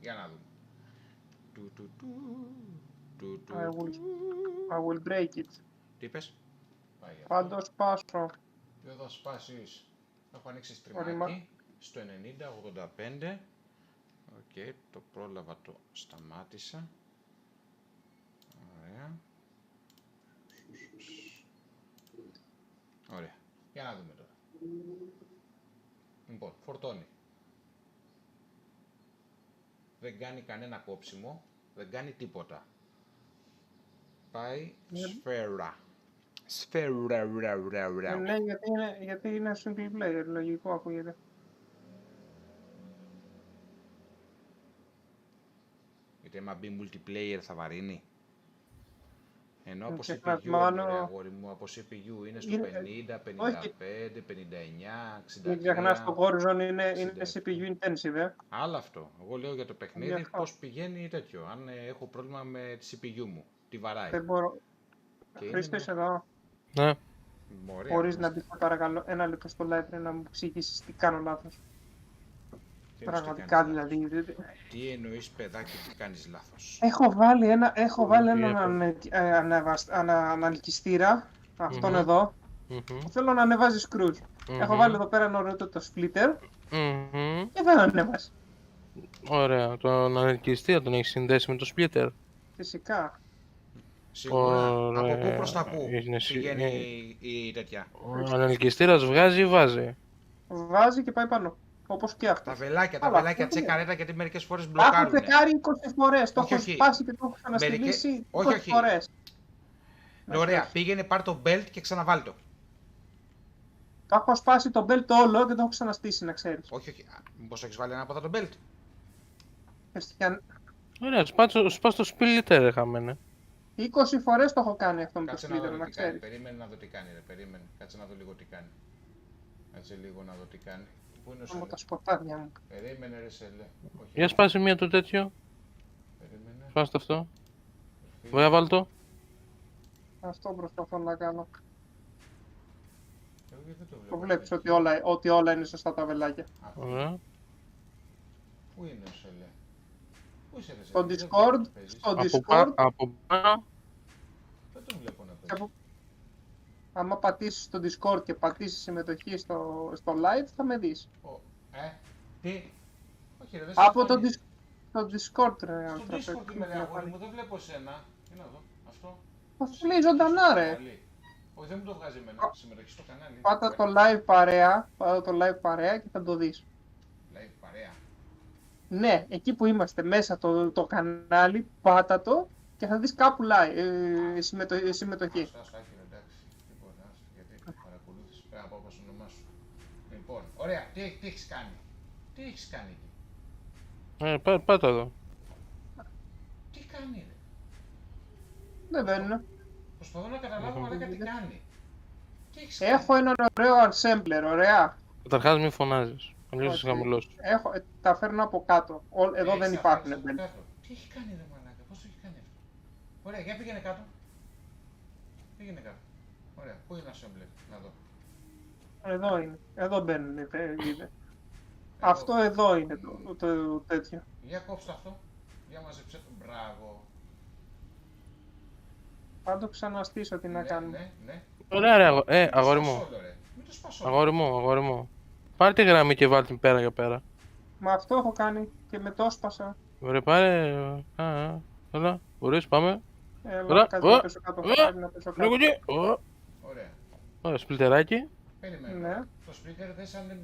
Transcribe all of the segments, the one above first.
Για να δούμε. I will break it. Τι είπες? Πάντως σπάσω. Δεν θα σπάσεις. Έχω ανοίξει στριμάκι στο 90-85. Οκ, το πρόλαβα, το σταμάτησα. Ωραία. Ωραία. Για να δούμε τώρα. Λοιπόν, φορτώνει. Δεν κάνει κανένα κόψιμο. Δεν κάνει τίποτα. Πάει σφαίρα. Σφαίρα. Ναι, γιατί είναι single player, λογικό ακούγεται. Γιατί άμα μπει multiplayer θα βαρύνει. Ενώ από CPU, αγόρι μου, από CPU είναι στο 50, 55, 59, 63. Μην ξεχνάς, το Horizon είναι CPU intensive, Άλλο αυτό. Εγώ λέω για το παιχνίδι πώς πηγαίνει τέτοιο. Αν έχω πρόβλημα με τη CPU μου, τι βαράει. Δεν μπορώ. Χρήστο, είσαι εδώ? Ναι. Μπορείς να μπεις, παρακαλώ, ένα λεπτό στο live να μου εξηγήσεις τι κάνω λάθος. Πραγματικά δηλαδή. Τι εννοείς, παιδάκι, τι κάνεις λάθος? Έχω βάλει έναν αναλκυστήρα, αυτόν εδώ. Θέλω να ανεβάζει σκρούς. Έχω βάλει εδώ πέρα ένα ωραίο το splitter και δεν ανέβασε. Ωραία, τον αναλκυστήρα τον έχεις συνδέσει με το splitter? Φυσικά. Σίγουρα. Από πού προς τα πού πηγαίνει η τέτοια? Ο αναλκυστήρας βγάζει ή βάζει? Βάζει και πάει πάνω. Όπως και αυτό. Τα βελάκια τσεκαρέτα, γιατί μερικές φορές μπλοκάρουν. Έχω τσεκάρει 20 φορές. Το έχω σπάσει και το έχω ξαναστηλήσει 20 φορές. Ωραία, πήγαινε, πάρ' το belt και ξαναβάλει το. Το έχω σπάσει το belt όλο και το έχω ξαναστήσει, να ξέρεις. Όχι. Μήπως έχεις βάλει ένα από τα το belt? Ωραία, σπάς το splitter, χαμένε. 20 φορές το έχω κάνει αυτό με το splitter, να ξέρεις. Περίμενε να δω τι κάνει, περίμενε. Κάτσε να δω λίγο τι κάνει. Κάτσε λίγο να δω τι κάνει. Πού είναι ο Σελέ? Τα σποτάδια μου. Περίμενε ρε Σελέ. Για σπάσε μία το τέτοιο. Περίμενε. Σπάστε αυτό. Βέβαια βάλ' το. Αυτό προσπαθώ να κάνω. Το βλέπεις ότι όλα είναι σωστά τα βελάκια. Ωραία. Πού είναι ο Σελέ? Πού είσαι ρε Σελέ? Στο Discord. Από πάνω. Δεν τον βλέπω να παίζει. Άμα πατήσεις στο Discord και πατήσεις συμμετοχή στο live, θα με δεις. Τι? Όχι ρε, δεν από το Discord ρε. Στο Discord είμαι ρε αγόρι μου, δεν βλέπω εσένα. Τι να δω, αυτό. Αυτό λέει ζωντανά ρε. Όχι, δεν μου το βγάζει εμένα, συμμετοχή στο κανάλι. Πάτα το live παρέα και θα το δεις. Live παρέα? Ναι, εκεί που είμαστε μέσα το κανάλι, πάτα το και θα δεις κάπου live συμμετοχή. Πέρα από όπως όνομά σου. Λοιπόν, ωραία, τι έχεις κάνει? Τι έχεις κάνει εκεί? Πάτα εδώ. Τι κάνει ρε? Δεν μπαίνω. Προσπαθώ να καταλάβω μαλάκα τι κάνει. Τι έχεις κάνει? Έχω έναν ωραίο assembler, ωραία. Καταρχάς μην φωνάζεις. Αλλιώς είσαι χαμηλός. Τα φέρνω από κάτω. Εδώ δεν υπάρχουν. Τι έχει κάνει ρε μαλάκα, πώς το έχει κάνει αυτό? Ωραία, για πήγαινε κάτω. Πήγαινε κάτω. Ωραία, πού είναι assembler, να δω. Εδώ είναι. Εδώ μπαίνουν. Αυτό εδώ είναι το τέτοιο. Για κόψτε αυτό. Για μαζεψέ το. Μπράβο. Θα το ξαναστήσω τι να κάνουμε. Ναι. Ωραία ρε, αγόρι μου. Μην το σπάσω. Αγόρι μου. Πάρε τη γραμμή και βάλ' την πέρα για πέρα. Μα αυτό έχω κάνει και με το σπάσα. Ωραία, πάρε. Έλα, μπορείς, πάμε. Έλα, κάτω να πέσω κάτω. Ωραία, σπλιτεράκι. Περιμένω. Το speaker δες αν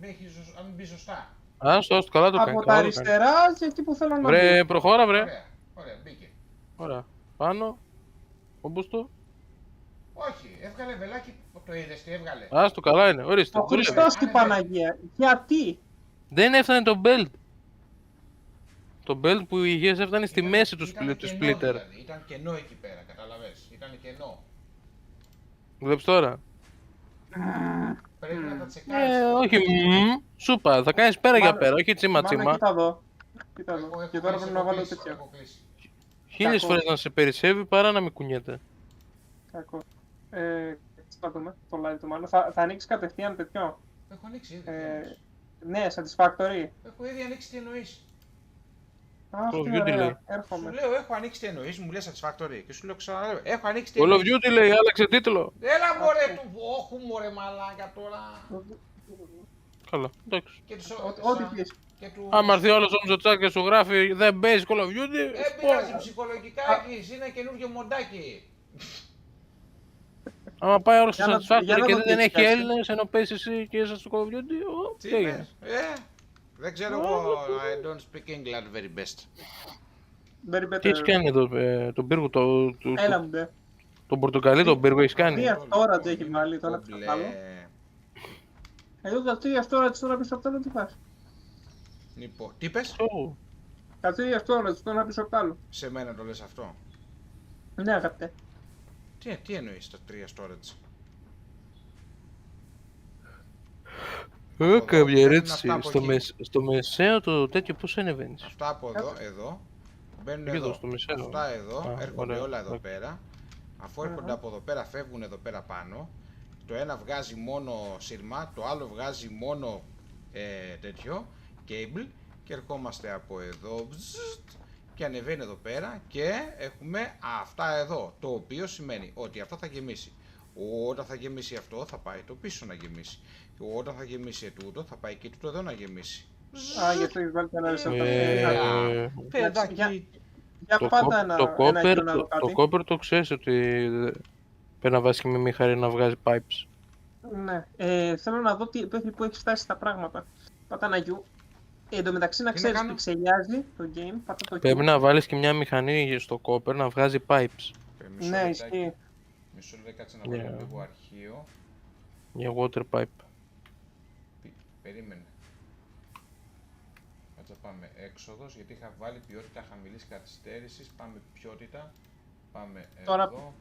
μπει σωστά. Στο καλά το κάνει. Από τα αριστερά και εκεί που θέλω να μπει. Βρε, προχώρα βρε. Ωραία, μπήκε. Ωραία, πάνω. Όπως το. Όχι, έβγαλε βελάκι, το είδες τι έβγαλε? Το καλά είναι, ορίστε. Ο Χριστός και η Παναγία. Γιατί? Δεν έφτανε το belt. Το belt που είχες έφτανε στη μέση του splitter. Δηλαδή. Ήταν κενό εκεί πέρα, καταλαβες. Ήταν κενό. Βλέπεις τώρα. Πρέπει να τα τσεκάρεις. Όχι, σούπα, θα κάνεις πέρα για πέρα, όχι τσίμα. Κοίτα εδώ. Και τώρα πρέπει να βάλω τέτοιο. 1000 φορές να σε περισσεύει παρά να μην κουνιέται. Κακό. Θα δούμε το live του μάλλον. Θα ανοίξει κατευθείαν τέτοιο. Έχω ανοίξει ήδη. Ναι, satisfactory. Έχω ήδη ανοίξει, τι εννοείς? Αυτή είναι ωραία, έρχομαι. Σου λέω, έχω ανοίξει τι εννοείς, μου λες Satisfactory και σου λέω ξαναλέω, έχω ανοίξει τι Call of εννοείς. Duty λέει, άλλαξε τίτλο. Έλα μωρέ του, όχου μωρέ μαλάκα τώρα. Καλά, εντάξει. Ό,τι πεις. Άμα έρθει όλος όμως ο Τσάκ και σου γράφει δεν παίζει Call of Duty. Πειράζει ψυχολογικά έχεις, είναι καινούργιο μοντάκι. Άμα πάει όλος στο Για Satisfactory να και το δεν έχει φτιάξει. Έλληνες, ενώ παίζεις εσύ και είσαι στο Call of Duty, τι έγινε. Δεν ξέρω εγώ, I don't speak English very best. Τι έχεις κάνει εδώ, τον πύργο, Έλα μου ντε. τον πορτοκαλί, τον πύργο έχεις κάνει. Μία storage έχει βάλει τώρα πίσω απ' άλλο. Εδώ τα τρία storage τώρα πίσω απ' άλλο τι πας. Λοιπόν, τι είπες? Τα τρία storage τώρα πίσω απ' άλλο. Σε μένα το λες αυτό? Ναι αγαπητέ. Τι εννοείς τα τρία storage? Καμία ερώτηση. Στο μεσαίο το τέτοιο πώς ανεβαίνεις? Αυτά από εδώ, μπαίνουν εδώ, αυτά εδώ, έρχονται όλα εδώ πέρα. Αφού έρχονται από εδώ πέρα, φεύγουν εδώ πέρα πάνω. Το ένα βγάζει μόνο σύρμα, το άλλο βγάζει μόνο τέτοιο, cable. Και ερχόμαστε από εδώ και ανεβαίνει εδώ πέρα και έχουμε αυτά εδώ. Το οποίο σημαίνει ότι αυτό θα γεμίσει. Όταν θα γεμίσει αυτό θα πάει το πίσω να γεμίσει. Και όταν θα γεμίσει ετούτο θα πάει και τούτο εδώ να γεμίσει. Γι' αυτό έχεις βάλει ένα ρεσεπτό. Παιδάκι. Το κόπερ το ξέρεις ότι πρέπει να βάζει και με μηχανή να βγάζει pipes. Ναι, θέλω να δω μέχρι που έχει φτάσει τα πράγματα. Πάτα ένα γιου. Εν τω μεταξύ να ξέρεις πιξελιάζει το game. Πάτα το πρέπει να βάλεις και μια μηχανή στο κόπερ να βγάζει pipes. Ναι, ισχύει. Μισό λεπτό, κάτσε να βάλω λίγο αρχείο. Για water pipe. Περίμενε. Κάτσε πάμε έξοδος, γιατί είχα βάλει ποιότητα χαμηλής καθυστέρησης. Πάμε ποιότητα. Πάμε εδώ.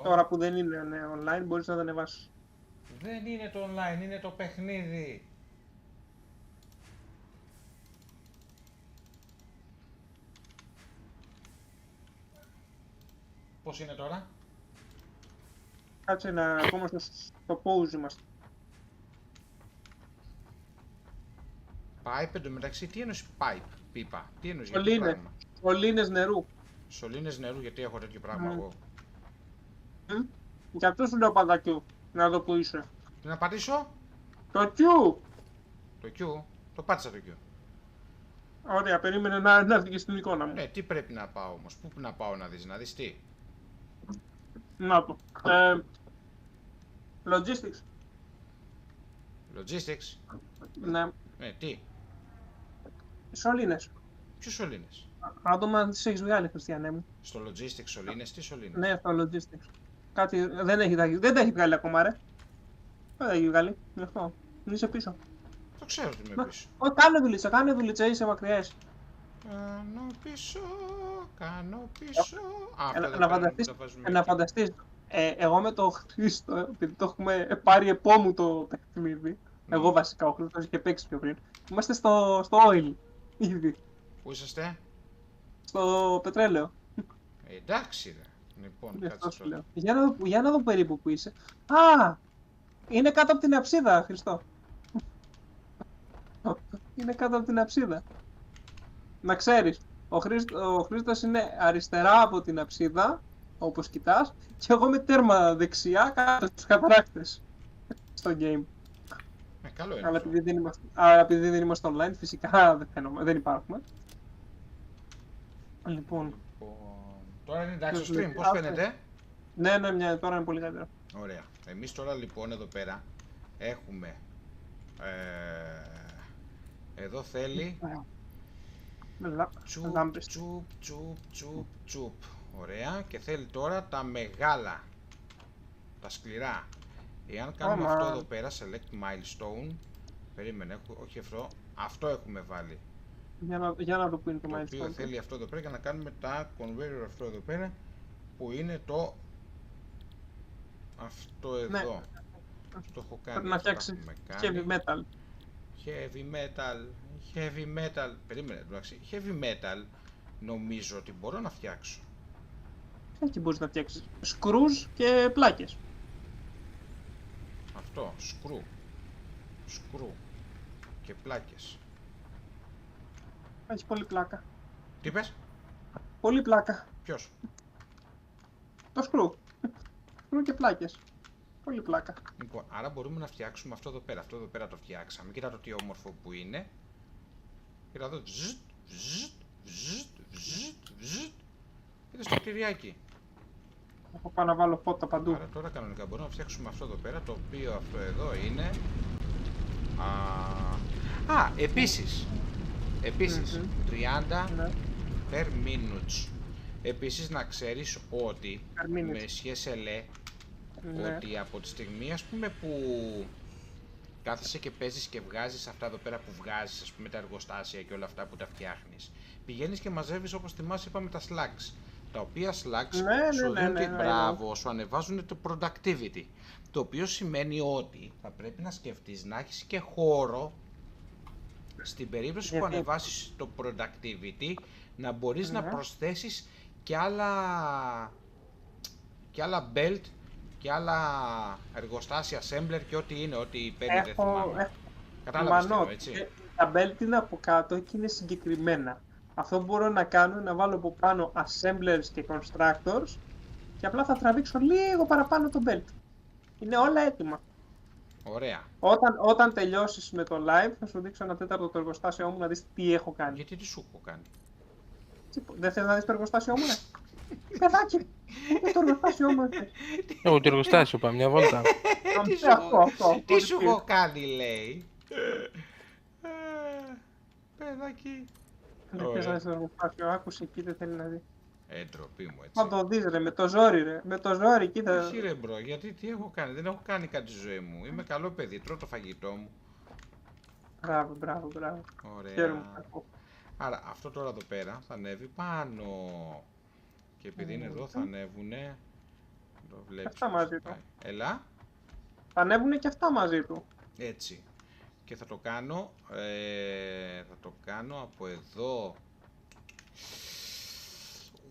Τώρα που δεν είναι online μπορείς να το ανεβάσεις. Δεν είναι το online, είναι το παιχνίδι. Πώς είναι τώρα? Κάτσε να ακόμα στο pause είμαστε. Pipe εντωμεταξύ, τι εννοείς pipe, πίπα, τι εννοείς για το πράγμα? Σωλήνες νερού. Σωλήνες νερού, γιατί έχω τέτοιο πράγμα εγώ? Γι' αυτό σου λέω πάντα Q, να δω που είσαι. Τι να πατήσω? Το Q! Το Q, το πάτησα το Q. Ωραία, περίμενε να έρθει και στην εικόνα μου. Ναι, τι πρέπει να πάω όμως, πού να πάω να δεις τι? Να το. Logistics. Logistics. Ναι. Τι? Σωλήνες. Ποιους σωλήνες? Άτομα τις έχεις βγάλει, Χριστιανέ μου. Στο Logistics σωλήνες, τι σωλήνες? Ναι, στο Logistics. Κάτι δεν τα έχει βγάλει ακόμα, ρε. Δεν τα έχει βγάλει, γι' αυτό. Είσαι πίσω. Το ξέρω ότι είμαι πίσω. Κάνε δουλίτσα, είσαι μακριά εσύ. Κάνω πίσω. Να φανταστείς, εγώ με το Χρήστο, επειδή το έχουμε πάρει επόμου το παιχνίδι, εγώ βασικά, ο Χρήστος είχε παίξει πιο πριν, είμαστε στο oil, ήδη. Πού είσαστε? Στο πετρέλαιο. Εντάξει ρε. Λοιπόν, κάτσε τώρα. Για να δω περίπου που είσαι. Α! Είναι κάτω από την αψίδα, Χριστό. Είναι κάτω από την αψίδα. Να ξέρεις, ο Χρήστος είναι αριστερά από την αψίδα, όπως κοιτάς, και εγώ είμαι τέρμα δεξιά κάτω στους καταράκτες στο game. Καλό είναι. Αλλά επειδή δεν είμαστε online, φυσικά δεν υπάρχουμε. Λοιπόν. Τώρα είναι εντάξει το stream, πώς φαίνεται? Ναι, τώρα είναι πολύ καλύτερο. Ωραία. Εμείς τώρα λοιπόν εδώ πέρα έχουμε εδώ θέλει τσουπ. Ωραία. Και θέλει τώρα τα μεγάλα, τα σκληρά. Εάν κάνουμε αυτό εδώ πέρα, select milestone, περίμενε, όχι αυτό έχουμε βάλει. Για να δω που είναι το milestone. Το οποίο θέλει αυτό εδώ πέρα για να κάνουμε τα conveyor αυτό εδώ πέρα, που είναι το αυτό εδώ. Ναι. Το έχω κάνει. Πρέπει να φτιάξει heavy metal. Heavy metal. Περίμενε, εντάξει. Heavy metal νομίζω ότι μπορώ να φτιάξω. Τι μπορείς να φτιάξεις? Σκρούς και πλάκες. Αυτό, σκρου και πλάκες. Έχει πολύ πλάκα. Τι είπες? Πολύ πλάκα. Ποιος? Το σκρου. Σκρου και πλάκες. Πολύ πλάκα. Λοιπόν, άρα μπορούμε να φτιάξουμε αυτό εδώ πέρα. Αυτό εδώ πέρα το φτιάξαμε. Κοίτα το τι όμορφο που είναι. Κοίτα εδώ. Κοίτα στο κτηριάκι. Έχω πάω να βάλω φώτα παντού. Άρα τώρα κανονικά μπορούμε να φτιάξουμε αυτό εδώ πέρα. Το οποίο αυτό εδώ είναι. Επίσης 30 per minutes. Επίσης να ξέρεις ότι με σχέση ότι από τη στιγμή ας πούμε που κάθεσαι και παίζεις και βγάζεις αυτά εδώ πέρα που βγάζεις, ας πούμε τα εργοστάσια και όλα αυτά που τα φτιάχνεις, πηγαίνεις και μαζεύεις, όπως θυμάσαι είπαμε, τα slugs, τα οποία slugs σου δίνουν και μπράβο, σου ανεβάζουν το productivity, το οποίο σημαίνει ότι θα πρέπει να σκεφτείς να έχεις και χώρο στην περίπτωση που ανεβάσεις το productivity να μπορείς να προσθέσεις και άλλα belt και άλλα εργοστάσια, assembler και ό,τι είναι, ό,τι παίρνει, δεν θυμάμαι. Κατάλαβες τι εννοώ, έτσι. Τα belt είναι από κάτω και είναι συγκεκριμένα. Αυτό που μπορώ να κάνω είναι να βάλω από πάνω assemblers και constructors και απλά θα τραβήξω λίγο παραπάνω το belt. Είναι όλα έτοιμα. Ωραία. Όταν τελειώσεις με το live θα σου δείξω ένα τέταρτο το εργοστάσιό μου να δεις τι έχω κάνει. Γιατί τι σου έχω κάνει? Δεν θες να δεις το εργοστάσιό μου, Παιδάκι, το εργοστάσιό μου. Εγώ το εργοστάσιο πάμε μια βόλτα. Τι σου έχω κάνει, λέει. Παιδάκι. Δεν θες να δεις το εργοστάσιο, άκουσε εκεί, δεν θέλει να δει. Ντροπή μου, έτσι. Θα το δεις ρε, με το ζόρι ρε, με το ζόρι, κοίτα. Όχι ρε μπρο, γιατί τι έχω κάνει, δεν έχω κάνει κάτι στη ζωή μου. Είμαι καλό παιδί, τρώω το φαγητό μου. Μπράβο. Ωραία. Χαίρομαι. Άρα αυτό τώρα εδώ πέρα θα ανέβει πάνω. Και επειδή είναι εδώ θα ανέβουνε. Το βλέπεις. Αυτά μαζί του. Έλα. Θα ανέβουνε και αυτά μαζί του. Έτσι. Και θα το κάνω, από εδώ.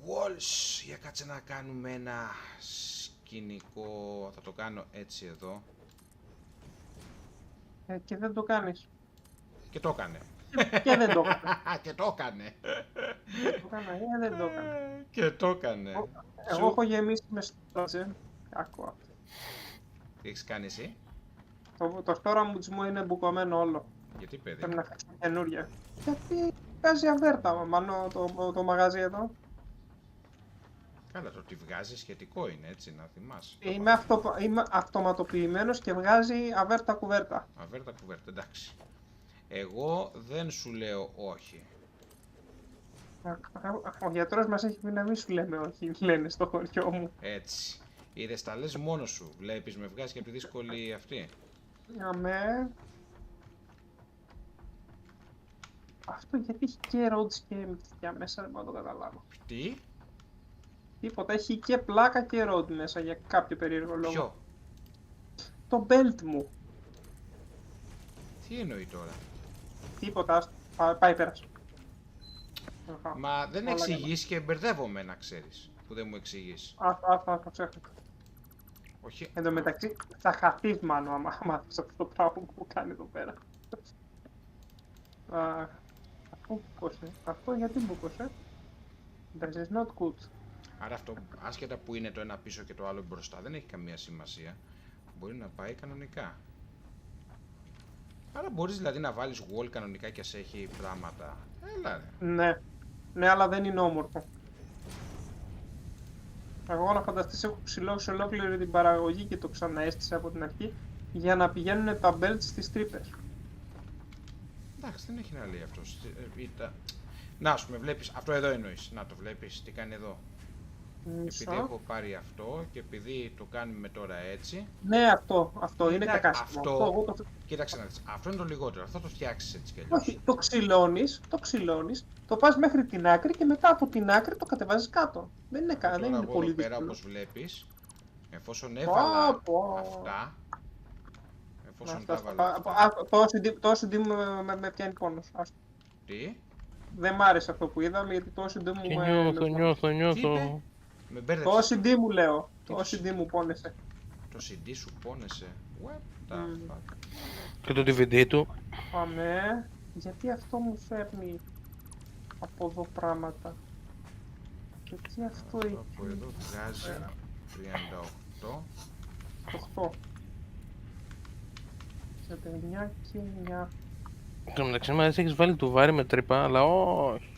Walls. Για κάτσε να κάνουμε ένα σκηνικό. Θα το κάνω έτσι εδώ. Και δεν το κάνεις. Και το έκανε. Και δεν το έκανε. Και το έκανε. Δεν το έκανε. Και το έκανε. Εγώ έχω γεμίσει με στάζε. Άκουα. Τι έχεις κάνει εσύ? Το storage μου είναι μπουκωμένο όλο. Γιατί παιδί? Πρέπει να φτιάξω καινούρια. Γιατί βγάζει αβέρτα, μάλλον το μαγαζί εδώ. Καλά, το ότι βγάζει σχετικό είναι, έτσι, να θυμάσαι. Είμαι αυτοματοποιημένος και βγάζει αβέρτα κουβέρτα. Αβέρτα κουβέρτα, εντάξει. Εγώ δεν σου λέω όχι. Ο γιατρός μας έχει πει να μην σου λέμε όχι, λένε στο χωριό μου. Έτσι. Είδες, τα λες μόνος σου. Βλέπεις, με βγάζει και από τη δύσκολη αυτή. Αμέ. Αυτό γιατί έχει και roads και για μέσα, δεν μπορώ να το καταλάβω. Τι? Τίποτα, έχει και πλάκα και road μέσα για κάποιο περίεργο λόγο. Ποιο? Το belt μου. Τι εννοεί τώρα? Τίποτα, πάει πέρασε. Μα δεν εξηγείς και μπερδεύομαι, να ξέρεις, που δεν μου εξηγείς. Αυτό ξέχασα. Όχι. Εν τω μεταξύ θα χαθείς μάλλον άμα μάθεις αυτό το πράγμα που κάνει εδώ πέρα. Αυτό γιατί μπούκωσε? This is not good. Άρα αυτό, άσχετα που είναι το ένα πίσω και το άλλο μπροστά, δεν έχει καμία σημασία. Μπορεί να πάει κανονικά. Άρα μπορείς δηλαδή να βάλεις wall κανονικά και σε έχει πράγματα. Έλα ρε. Ναι, αλλά δεν είναι όμορφο. Εγώ να φανταστείς έχω ψηλώσει ολόκληρη την παραγωγή και το ξαναέστησα από την αρχή για να πηγαίνουν τα belts στις τρύπες. Εντάξει, δεν έχει να λέει αυτός. Να, ας πούμε, βλέπεις, αυτό εδώ εννοείς. Να το βλέπεις, τι κάνει εδώ. Επειδή έχω πάρει αυτό και επειδή το κάνουμε τώρα έτσι. Ναι, αυτό είναι κακάσιμο. Κοίταξε να δεις, αυτό είναι το λιγότερο, αυτό το φτιάξεις έτσι κι αλλιώς. Όχι, το ξυλώνεις, το πας μέχρι την άκρη και μετά από την άκρη το κατεβάζεις κάτω. Δεν είναι πολύ δύσκολο. Εδώ πέρα, όπως βλέπεις, εφόσον έβαλα αυτά, το OCD μου με πιάνει πόνος. Τι? Δεν μ' άρεσε αυτό που είδαμε γιατί το OCD μου νιώθω. Το OCD μου λέω, το OCD μου πόνεσε. Το CD σου πόνεσε? What the fuck? Και το DVD του. Αμέ, γιατί αυτό μου φέρνει. από εδώ πράγματα. Και τι αυτό έχει. Από εδώ βγάζει 38. 8. 39 και 9. Στο μεταξύ μας έχεις βάλει τουβάρι με τρύπα, αλλά όχι.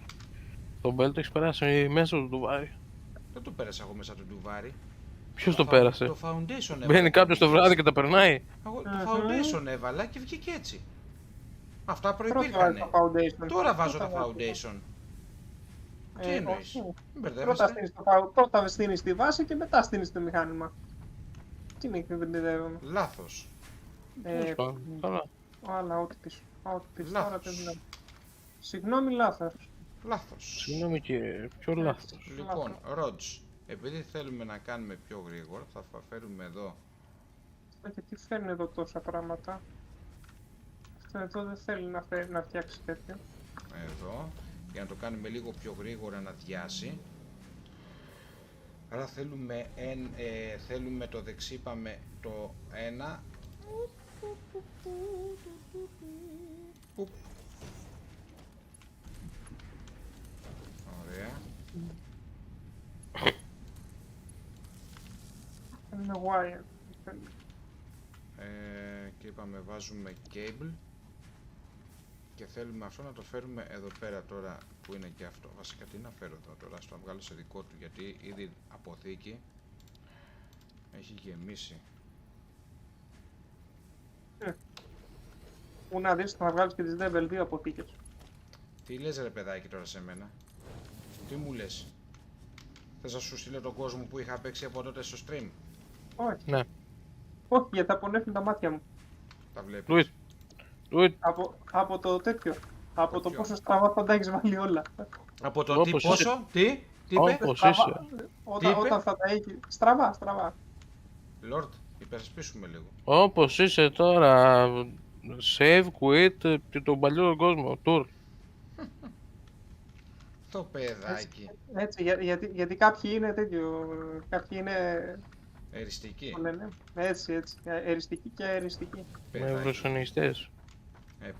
Το μπέλ το έχεις περάσει μέσα του τουβάρι. Δεν το πέρασα εγώ μέσα του τουβάρι. Ποιος το πέρασε? Το foundation έβαλα. Μπαίνει κάποιος το βράδυ και τα περνάει. Εγώ το foundation έβαλα και βγήκε έτσι. Αυτά προϋπήρχανε. Τώρα βάζω το foundation. Τι εννοείς? Πρώτα στείνεις τη βάση και μετά στείνεις το μηχάνημα. Τι είναι και μπερδεύομαι. Λάθος. Καλά. Ό,τι πεις. Συγγνώμη, λάθος. Συγγνώμη και ποιο λάθος? Λοιπόν, Ροτζ, επειδή θέλουμε να κάνουμε πιο γρήγορα, θα φέρουμε εδώ. Γιατί φέρνει εδώ τόσα πράγματα? Αυτό εδώ δεν θέλει να φτιάξει τέτοιο. Εδώ, για να το κάνουμε λίγο πιο γρήγορα να διάσει. Άρα θέλουμε το δεξί, πάμε το 1. Ωραία. Είναι wire. Και είπαμε βάζουμε cable. Και θέλουμε αυτό να το φέρουμε εδώ πέρα τώρα που είναι και αυτό. Βασικά τι να φέρω εδώ τώρα, στο να βγάλω σε δικό του, γιατί ήδη αποθήκη έχει γεμίσει. Πού να δεις, θα βγάλεις και τις level 2 αποθήκες. Τι λες ρε παιδάκι τώρα σε μένα? Τι μου λες? Θες να σου στείλω τον κόσμο που είχα παίξει από τότε στο stream? Όχι. Ναι. Όχι, γιατί θα πονέσουν τα μάτια μου. Τα βλέπεις. Από το τέτοιο. Από το πόσο στραβά θα τα έχεις βάλει όλα. Από το τι πόσο, τι είπε? Όπως είσαι. Όταν θα τα έχει. Στραβά. Lord, υπερασπίσουμε λίγο. Όπως είσαι τώρα. Save, quit και τον παλιό κόσμο. Tour. Το παιδάκι. Έτσι, γιατί κάποιοι είναι τέτοιο. Κάποιοι είναι. Εριστική. Έτσι. Εριστική και αεριστική. Με ευρωσονιστές.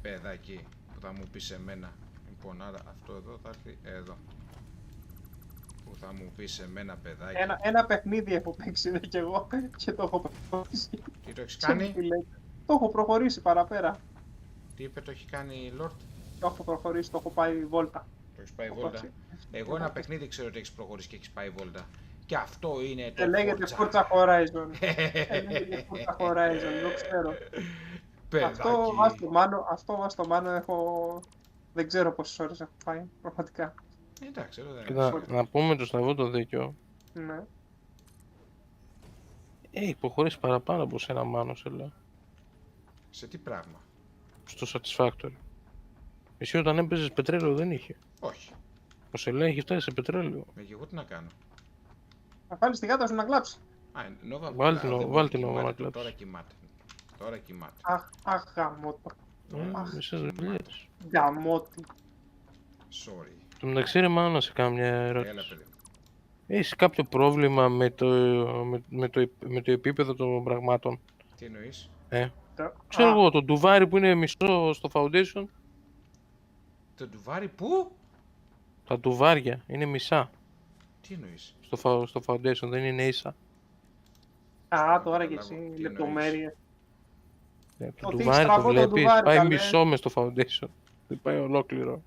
Παιδάκι που θα μου πεις εμένα. Λοιπόν, άρα αυτό εδώ θα έρθει εδώ. Που θα μου πεις εμένα, παιδάκι. Ένα παιχνίδι έχω παίξει κι εγώ και το έχω προχωρήσει. Τι το έχεις κάνει? Το έχω προχωρήσει παραπέρα. Τι είπε το έχει κάνει, Lord? Το έχω προχωρήσει, το έχω πάει βόλτα. Το έχεις πάει βόλτα. Εγώ ένα παιχνίδι ξέρω ότι έχεις προχωρήσει και έχεις πάει βόλτα. Και αυτό είναι το λέγεται Forza Horizon. Λέγεται Forza Horizon, το ξέρω. Αυτό βάζει το μάνο έχω... Δεν ξέρω πόσες ώρες έχω πάει, πραγματικά. Εντάξει, να πούμε το Σταυρό το δίκιο. Ναι. Υποχωρείς παραπάνω από σένα μάνο, σε λέω. Σε τι πράγμα? Στο Satisfactory. Εσύ όταν έπαιζες πετρέλαιο δεν είχε. Όχι. Ο Σελέ έχει φτάσει σε πετρέλαιο. Και εγώ τι να κάνω? Θα βάλεις τη γάτα σου να κλάψει. Βάλ την Νόβα να κλάψει. Τώρα κοιμάται. Αχ, γαμώτο. Μισές δουλειές. Γαμώτη. Sorry. Το μεταξύ ρε μάνα να σε κάνω μια ερώτηση. Έλα, παιδί. Έχεις κάποιο πρόβλημα με το επίπεδο των πραγμάτων? Τι εννοείς? Ξέρω εγώ, το ντουβάρι που είναι μισό στο foundation. Το ντουβάρι που? Τα ντουβάρια είναι μισά. Τι εννοείς? Στο foundation δεν είναι ίσα. Τώρα και εσύ λεπτομέρειες. Το ντουβάρι το βλέπεις, πάει μισό μες στο foundation. Δεν πάει ολόκληρο.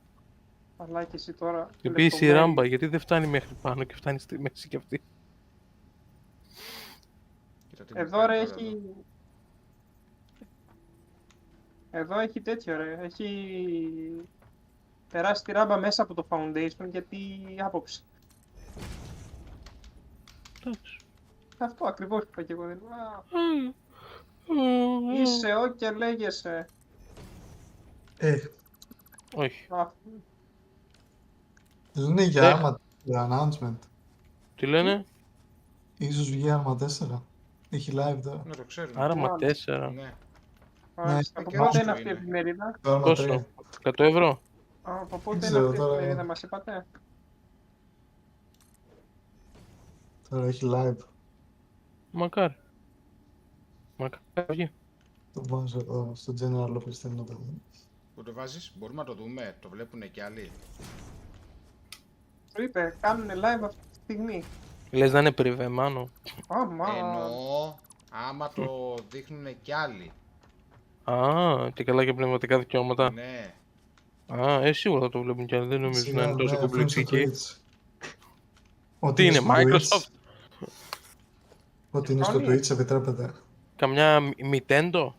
Αλλά και εσύ τώρα... Επίσης η ράμπα, γιατί δεν φτάνει μέχρι πάνω και φτάνει στη μέση κι αυτή? Εδώ ρε έχει... Εδώ έχει τέτοιο ρε, έχει... περάσει τη ράμπα μέσα από το foundation γιατί άποψη. Εντάξει. Αυτό ακριβώς είπα και εγώ. Είσαι και λέγεσαι. Όχι. Λένε για Arma announcement. Τι λένε? Ίσως βγει Arma 4. Έχει live τώρα. Να το ξέρουμε. Arma 4. Ναι. Από πότε είναι αυτή η εφημερίδα? Πόσο? 100 ευρώ? Από πότε είναι αυτή η εφημερίδα μας είπατε? Τώρα έχει live. Μακάρι. Μακάρι. Το βάζω εδώ στο general office, θέλω να το δω. Πού το βάζεις? Μπορούμε να το δούμε, το βλέπουνε κι άλλοι. Το είπε, κάνουν live αυτή τη στιγμή. Λες να είναι πριβέ, μάνο. Εννοώ, άμα το δείχνουν κι άλλοι. Α, και καλά και πνευματικά δικαιώματα. Ναι. Α, σίγουρα θα το βλέπουν κι άλλοι, δεν νομίζω να είναι τόσο κομπλεξική. Ό,τι είναι Microsoft. Ό,τι είναι στο Twitch επιτρέπεται. Καμιά Nintendo.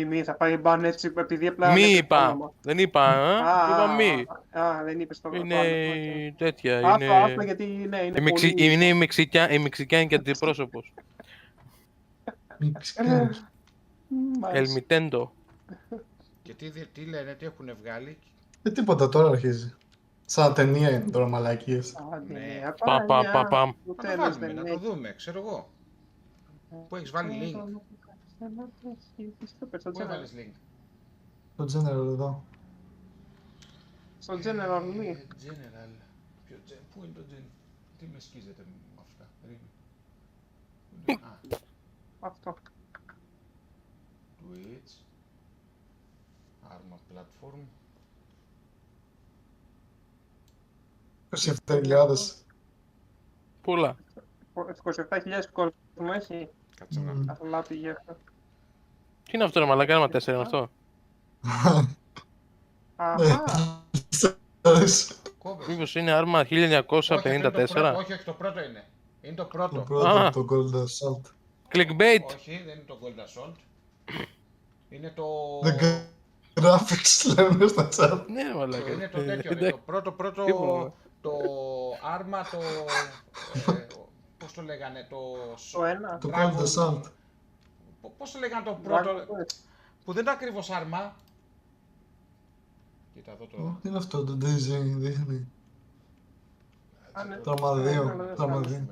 Μη, θα πάει μπαν έτσι επειδή απλά... Μη είπα, δεν είπα, είπα μη. Δεν είπες το Είναι τέτοια, Άστο γιατί είναι πολύ... Είναι η Μεξικάνικη αντιπρόσωπος. El Nintendo. Και τι λένε, τι έχουν βγάλει. Τίποτα, τώρα αρχίζει. Σαν ταινία είναι τώρα, μαλακίες. Ναι. Παπαπαπαμ. Να το δούμε, ξέρω εγώ. Πού έχεις βάλει link. Πού έβαλες link. Το general εδώ. Στο general link. General. Πού είναι το general. Τι με σκίζετε με αυτά. Αυτό. Twitch. Arma platform. 27.000. Πούλα. 27.000 κόσμο έχει. Κάτσε να. Αθλά πήγε αυτό. Τι είναι αυτό ρε μαλάκα, Arma 4 είναι αυτό. Μήπως είναι Arma 1954. Όχι, το πρώτο είναι. Είναι το πρώτο. Το πρώτο, το Gold Assault. Clickbait. Όχι, δεν είναι το Gold Assault. Είναι το... The graphics λένε στα chat. Ναι μαλάκα. Είναι το τέτοιο, είναι το πρώτο, το Arma, το... Πώς το λέγανε, το ένα. Το Gold Assault. Πώς το λέγανε το πρώτο, που δεν είναι ακριβώς Arma. Κοίτα εδώ το... Τι είναι αυτό το DayZ, δείχνει. Τράμα 2, τράμα 2.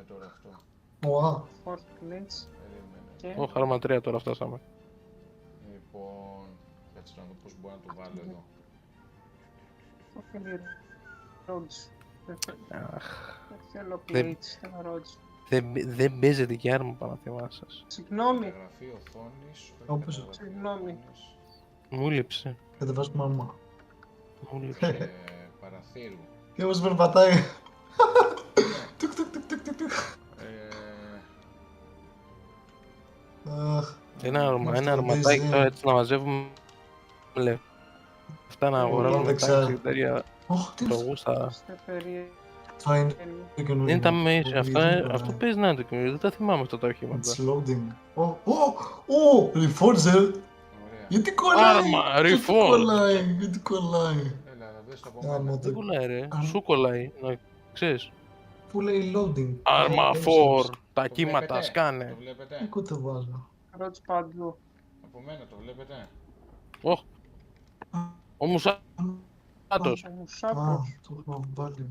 Ουα. Ω, Arma 3 τώρα φτάσαμε. Λοιπόν, κάτσε να δω πώς μπορώ να το βάλω εδώ. Θέλω plates, θέλω roads. Δεν παίζεται και Arma Παναθημά σας. Συγγνώμη. Συγγνώμη. Μου λείψε. Κατεβάζουμε Arma. Μου λείψε. Παραθύρου. Και όμως περπατάει. Τουκ τουκ τουκ τουκ τουκ. Ένα αρματάκι τώρα έτσι να μαζεύουμε λεφτά να αγοράζουμε τα εταιρεία το γούστα. Είναι τα μέση, αυτό παίζει να είναι το καινούριο, δεν τα θυμάμαι αυτά τα οχήματα. It's loading. Reforger! Γιατί κολλάει! Arma, Reforger! Γιατί κολλάει! Δεν κολλάει ρε, σου κολλάει, να ξέρεις. Πού λέει loading. Arma 4, τα κύματα σκάνε. Το βλέπετε. Εγώ το βάζω. Roads παντού. Από μένα το βλέπετε. Ωχ. Ο Μουσάτος. Το έχω βάλει.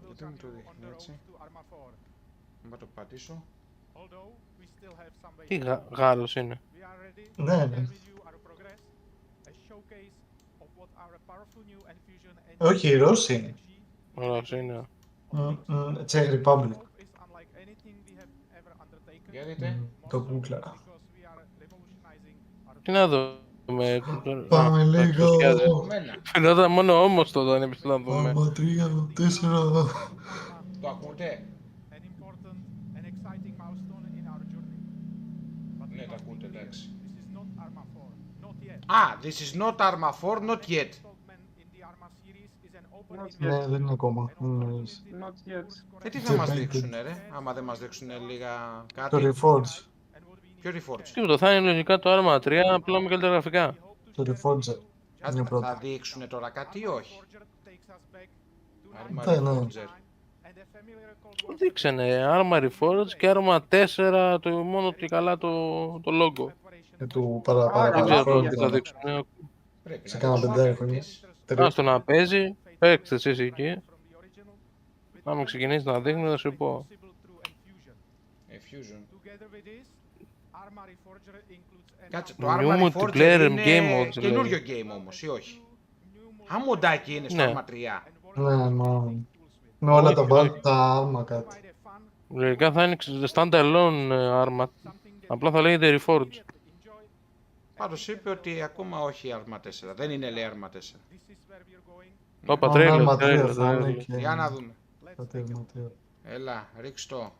Γιατί μου το δείχνει έτσι. Να το πατήσω. Τι Γάλλος είναι. Ναι, ναι. Όχι, οι Ρώσοι είναι. Ρώσοι είναι. Czech Republic. Για δείτε. Το κούκλα. Τι να δούμε. Πάμε λίγο. Φαινόταν μόνο όμως το δεν έπισε να δούμε. Πάμε 3, 4. Το ακούτε. Ναι, το ακούτε, εντάξει. This is not Arma 4, not yet. Ναι, δεν είναι ακόμα. Not yet. Τι θα μας δείξουνε ρε, άμα δεν μας δείξουνε λίγα κάτι. Το Reforge. Ποιο Reforge? Τίποτα, θα είναι λογικά το Arma 3, απλά με καλύτερα γραφικά. Το Reforge. Θα δείξουνε τώρα κάτι ή όχι? Arma Ναι. Reforger. Δείξανε Arma Reforge και Arma 4, το μόνο και καλά το logo. Του Δεν ξέρω τι θα παραπάνω. δείξουνε. Σε κάνα πεντάχρονο. Άστο να παίζει, παίξτε εσείς εκεί. Άμα ξεκινήσει να δείχνει θα σου πω. Fusion. Κάτσε, το New Arma multiplayer Reforger game είναι modes, καινούριο λέει. game όμως ή όχι? Μοντάκι είναι στο Ναι. Arma 3. Ναι, μάλλον. Με όλα τα άρμα κάτι. Λογικά θα είναι stand-alone Arma. Απλά θα λέγεται Reforge. Πάντως είπε ότι ακόμα όχι Arma 4. Δεν είναι λέει Arma 4. Όπα, τρέλερ. Για να δούμε. Έλα, ρίξ' το.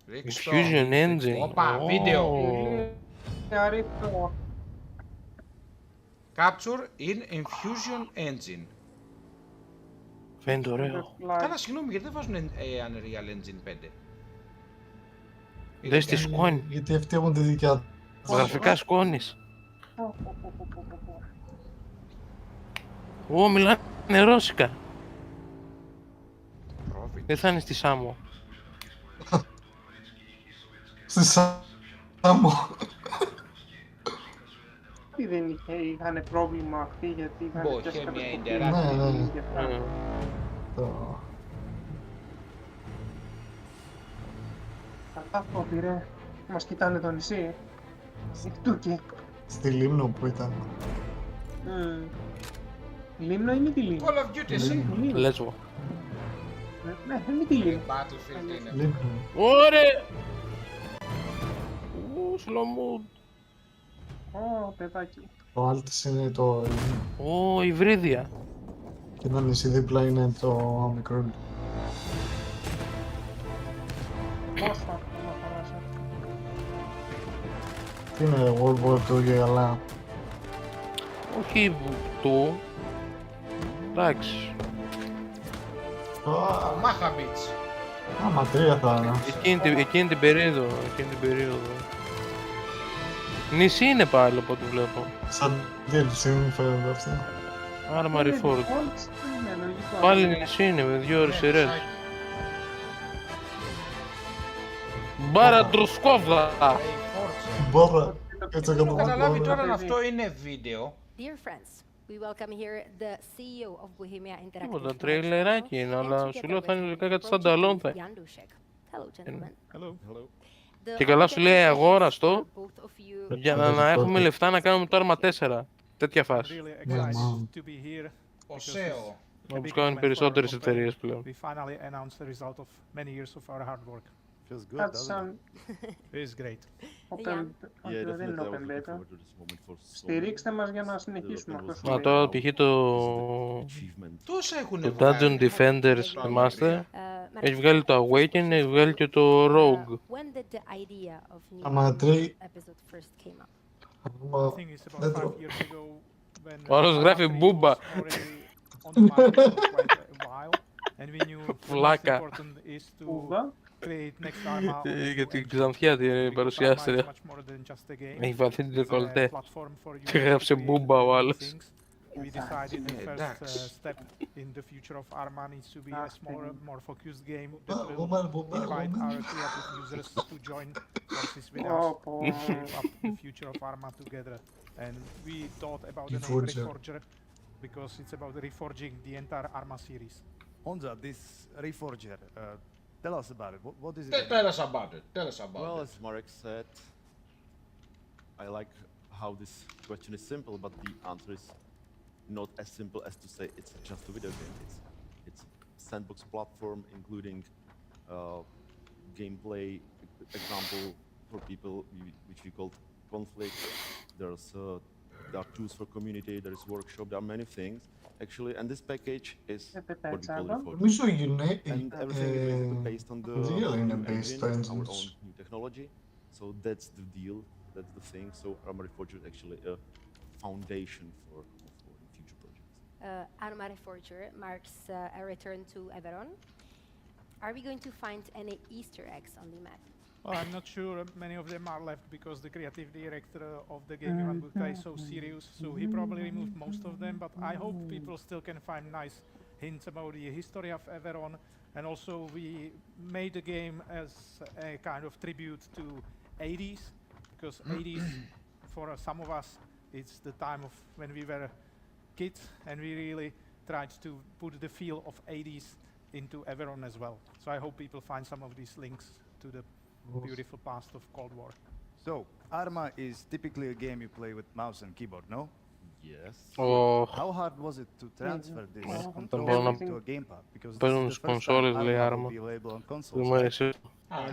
Infusion Engine. Όπα, βίντεο. Capture in Infusion Engine. Φαίνεται ωραίο. Καλά, συγγνώμη, γιατί δεν βάζουν Unreal Engine 5. Δες τη σκόνη. Γιατί αυτοί έχουν τη δικιά τους. Γραφικά σκόνης. Ω, μιλάνε ρώσικα. Δεν θα είναι στη Σάμο. Στη Σάμο. Δεν είχαν πρόβλημα αυτοί γιατί είχαν Bohemia Interactive. Αυτά φόβη ρε. Μας κοιτάνε το νησί. Τούρκοι. Στη Λίμνο που ήταν. Λίμνο ή μη τη Λίμνο? Call of Duty, εσύ. Λέσβο. Ναι, μη τη Λίμνο. Battlefield είναι. Λίμνο. Ωραία! Σλομούντ. Ω, παιδάκι. Το Άλτης είναι το Λίμνο. Ω, υβρίδια. Και ένα νησί δίπλα είναι το μικρό. Πόσο ακόμα χαράσα. Τι είναι World War II και καλά. Όχι του. Εντάξει. Μάχα Beach. Άμα 3 θα είναι. Εκείνη την περίοδο. Νησί είναι πάλι από ό,τι βλέπω. Σαν DLC μου φαίνεται αυτά. Arma Reforger. Πάλι νησί είναι με 2 αριστερές. Μπάρα Ντροσκόβα! Μπόρα. Έτσι Έχω καταλάβει τώρα αν αυτό είναι βίντεο. Τίποτα, τρέιλεράκι είναι, αλλά σου λέω θα είναι λογικά κάτι σαν ταλόν θα. Και καλά σου λέει αγόραστο για να έχουμε λεφτά να κάνουμε το Arma 4. Τέτοια φάση. Ο SEO. Όπως κάνουν οι περισσότερες εταιρείες πλέον. Στηρίξτε μας για να συνεχίσουμε αυτό. Μα τώρα π.χ. το Dungeon Defenders Master έχει βγάλει το Awakening, έχει βγάλει και το Rogue. Άμα τρει... Ο άλλος γράφει μπούμπα. Φλάκα. Για την Ξανθιά την παρουσιάστρια. Έχει βαθύ την δεκολτέ. Και έγραψε μπούμπα ο άλλος. We decided the first step in the future of Arma needs to be a more focused game that will invite our creative users to join forces with us to shape up the future of Arma together. And we thought about the name Reforger because it's about reforging the entire Arma series. Honza, this Reforger, tell us about it. What is it? Tell us about it. Well, as Marek said, I like how this question is simple, but the answer is not as simple as to say it's just a video game. It's a sandbox platform, including gameplay example for people, which we call conflict. There are tools for community. There is workshop. There are many things actually, and this package is what we call Reforger. And everything is based on the engine, our own new technology. So that's the deal. That's the thing. So Arma Reforger is actually a foundation for future projects. Arma Reforger marks a return to Everon. Are we going to find any Easter eggs on the map? Well, I'm not sure many of them are left because the creative director of the game, Ivan Bukta, is so serious, so he probably removed most of them, but I hope people still can find nice hints about the history of Everon, and also we made the game as a kind of tribute to 80s, because 80s, for some of us, it's the time of when we were kids, and we really tried to put the feel of 80s into Everon as well. So I hope people find some of these links to the beautiful past of Cold War. So, Arma is typically a game you play with mouse and keyboard, no? Yes. Oh. How hard was it to transfer this control to a gamepad? Because this Παίζουν is τις the first time κονσόλες, λέει Arma Arma. will be available on consoles. Δεν μου αρέσει.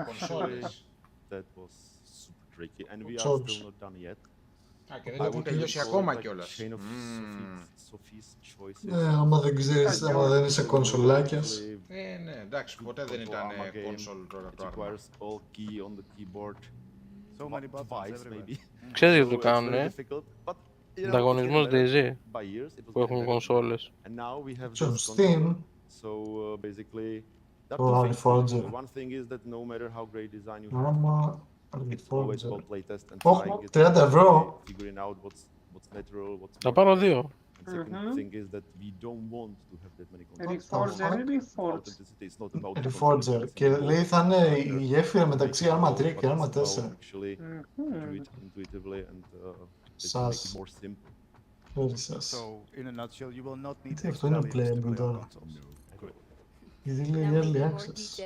Κονσόλες. That was super tricky, and we are still not done yet. Και δεν το έχουν τελειώσει ακόμα κιόλας. Άμα δεν ξέρεις, άμα δεν είσαι κονσολάκιας. Ναι, εντάξει, ποτέ δεν ήταν κονσόλ τώρα το Arma. Ξέρεις γιατί το κάνουνε. Ανταγωνισμός DayZ που έχουν κονσόλες. Στο Steam. Το Reforger. Arma, Reforger. 30 ευρώ. Θα πάρω 2. Reforger. Και λέει θα είναι η γέφυρα μεταξύ Arma 3 και Arma 4. Σας. Τι αυτό είναι playable τώρα. Γιατί λέει early access.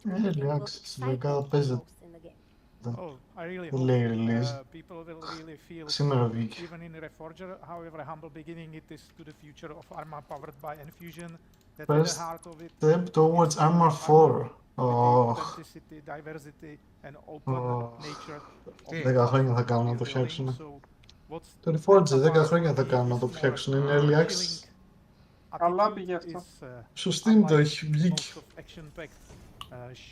Early access, λογικά παίζεται. Δεν λέει release. Σήμερα βγήκε. First step towards Arma 4. 10 χρόνια θα κάνουν να το φτιάξουν. Το Reforger 10 χρόνια θα κάνουν να το φτιάξουν. Είναι early access. Καλά πήγε αυτό. Στο Steam το έχει βγήκε.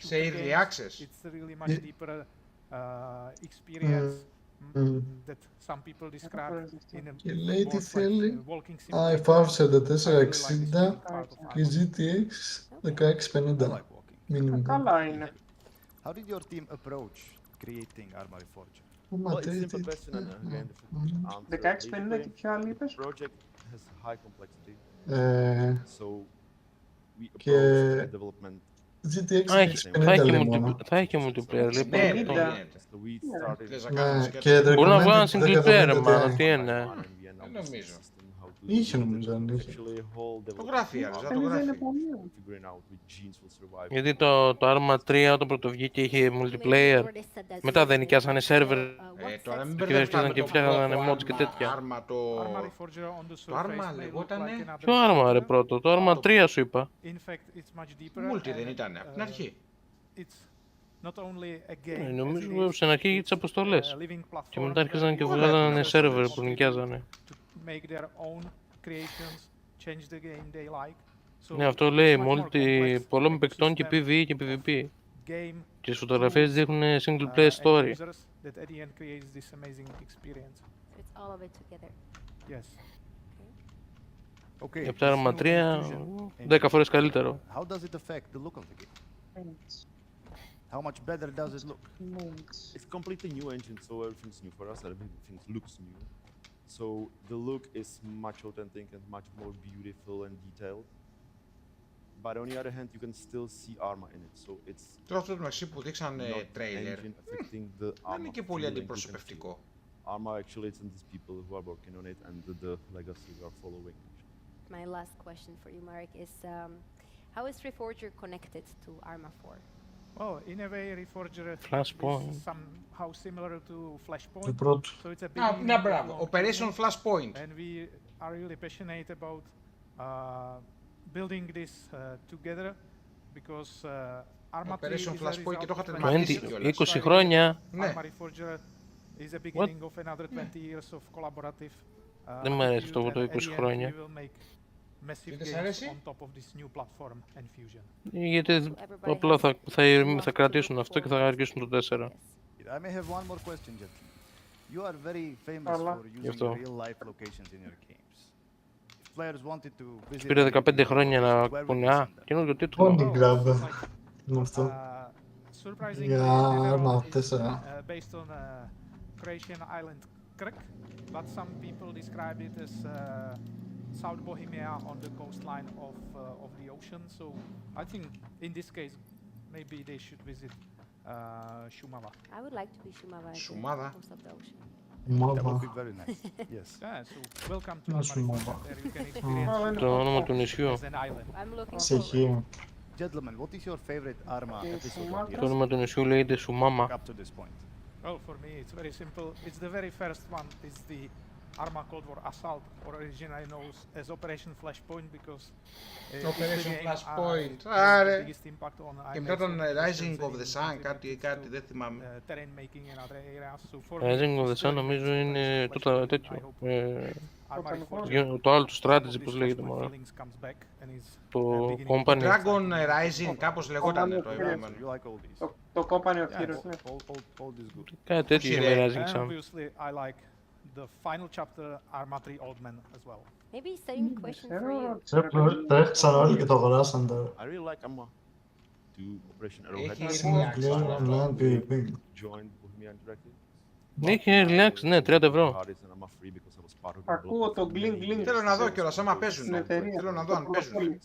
Σε early access. Και λέει τι θέλει. FF 4460 και GTX 1650. Minimum. Καλά είναι. How did your team approach creating Arma Reforger? 1650 και ποια άλλη είπες? Και GTX 50 λέει μόνο. Θα έχει multiplayer, λέει. Μπορεί να βγάλουν single player, μάλλον, τι είναι. Δεν νομίζω. Είχε νομίζω αν είχε. Το γράφει άλλος, δεν το γράφει. Γιατί το Arma 3 όταν πρώτο βγήκε είχε multiplayer. Μετά δεν νοικιάσανε server. Τώρα μην Και μπερδευτάμε και φτιάχνανε mods και τέτοια. Arma το Arma λεγότανε... Ποιο Arma ρε πρώτο, το Arma 3 σου είπα. Multi δεν ήταν από την αρχή. Νομίζω στην αρχή για τις αποστολές. Και μετά άρχισαν και βγάλανε server που νοικιάζανε. Ναι, αυτό λέει multi πολλών παικτών και PvE και PvP. Και τις φωτογραφίες δείχνουν single player story. Και από τα Arma 3, 10 φορές καλύτερο. How much better does it look? It's completely new engine, so everything's new for us. Everything looks new. So the look is much authentic and much more beautiful and detailed. But on the other hand, you can still see Arma in it. So it's τώρα αυτό το μεταξύ που δείξανε τρέιλερ δεν είναι και πολύ αντιπροσωπευτικό. Arma actually it's in these people who are working on it and the legacy we are following. My last question for you, Marek, is how is Reforger connected to Arma 4? Well, in a way, Reforger Flashpoint. is somehow similar to Flashpoint. Το πρώτο. So it's a big Ναι, μπράβο. Operation Flashpoint. And we are really passionate about building this together because Arma 3 is Operation a Flashpoint και το result είχατε of μαθήσει κιόλας. 20 χρόνια. Ναι. Arma Reforger is the beginning of another 20 years of collaborative. Δεν μου αρέσει αυτό το 20 χρόνια. Massive games on top of this new platform and fusion. Γιατί απλά θα κρατήσουν αυτό και θα αρχίσουν το 4. I may have one more question, gentlemen. You are very famous for using real-life locations in your games. If players wanted to visit... Πήρε 15 χρόνια να πούνε, καινούργιο τίτλο. Πόντι grab. Είναι αυτό. Για Arma 4. Based on Croatian island Krk, but some people describe it as South Bohemia on the coastline of the ocean. So I think in this case, maybe they should visit Shumava. I would like to be Shumava. Shumava? Coast of the ocean. That would be very nice. Yes. Yeah, so welcome to Arma. There you can experience Το όνομα του νησιού. as an island. I'm looking Σε forward. χείο. Gentlemen, what is your favorite Arma episode Το όνομα του νησιού λέγεται Σουμάμα. up to this point? Well, for me, it's very simple. It's the very first one. It's the Arma Cold War Assault, or originally known as Operation Flashpoint, because Operation the Flashpoint. the biggest impact on Και μετά τον Rising of the Sun, κάτι δεν θυμάμαι. terrain making in other areas. So for Rising of the Sun νομίζω είναι το τέτοιο. Το άλλο, το strategy, πώς λέγεται μόνο. Το Company. Dragon Rising, κάπως λεγόταν το επόμενο. Το Company of Heroes, ναι. Κάτι τέτοιο είχε με Rising Sun. The final chapter, Arma 3 Old Men as well. Maybe same question for you. Τρέχξαν όλοι και το αγοράσαν τώρα. I really like Arma 2 Operation Arrowhead. Είχε relax, ναι, 30 ευρώ. Ακούω το γκλινγκ. Θέλω να δω κιόλας, άμα παίζουν. Θέλω να δω αν παίζουν.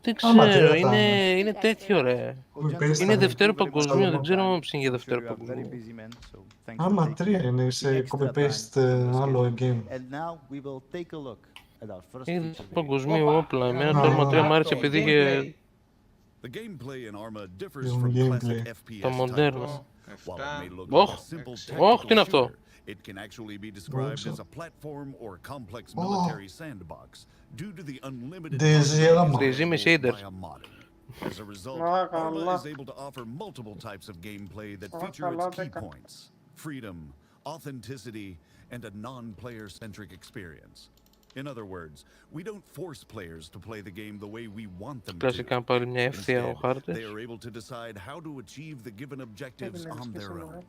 Δεν ξέρω, είναι τέτοιο ρε. Είναι Δευτέρο Παγκοσμίου, δεν ξέρω αν είναι για Δευτέρο Παγκοσμίου. Άμα 3 είναι σε copy-paste άλλο game. Είναι Παγκοσμίου όπλα, εμένα το Arma 3 μου άρεσε επειδή είχε τα μοντέρνα. Ωχ, τι είναι αυτό. It can actually be described as a platform or complex military sandbox due to the unlimited by a mod. As a result, Arma is able to offer multiple types of gameplay that feature its key points: freedom, authenticity, and a non-player-centric experience. In other words, we don't force players to play the game the way we want them to. Instead, they are able to decide how to achieve the given objectives on their own.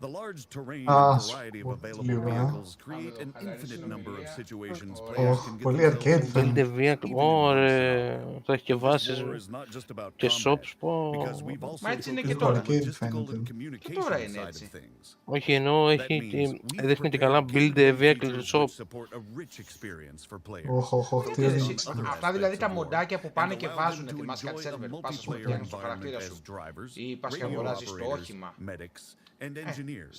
The large terrain and variety of available vehicles create an infinite number of situations players can get themselves into. Ωραία, θα έχει και βάσεις και shops, πω. Μα έτσι είναι και τώρα. Και τώρα είναι έτσι. Όχι, ενώ δείχνει και καλά build a vehicle shop. Αυτά δηλαδή τα μοντάκια που πάνε και βάζουν, θυμάσαι κάτι σερβερ, πας στο χαρακτήρα σου ή πας και αγοράζεις το όχημα. And engineers.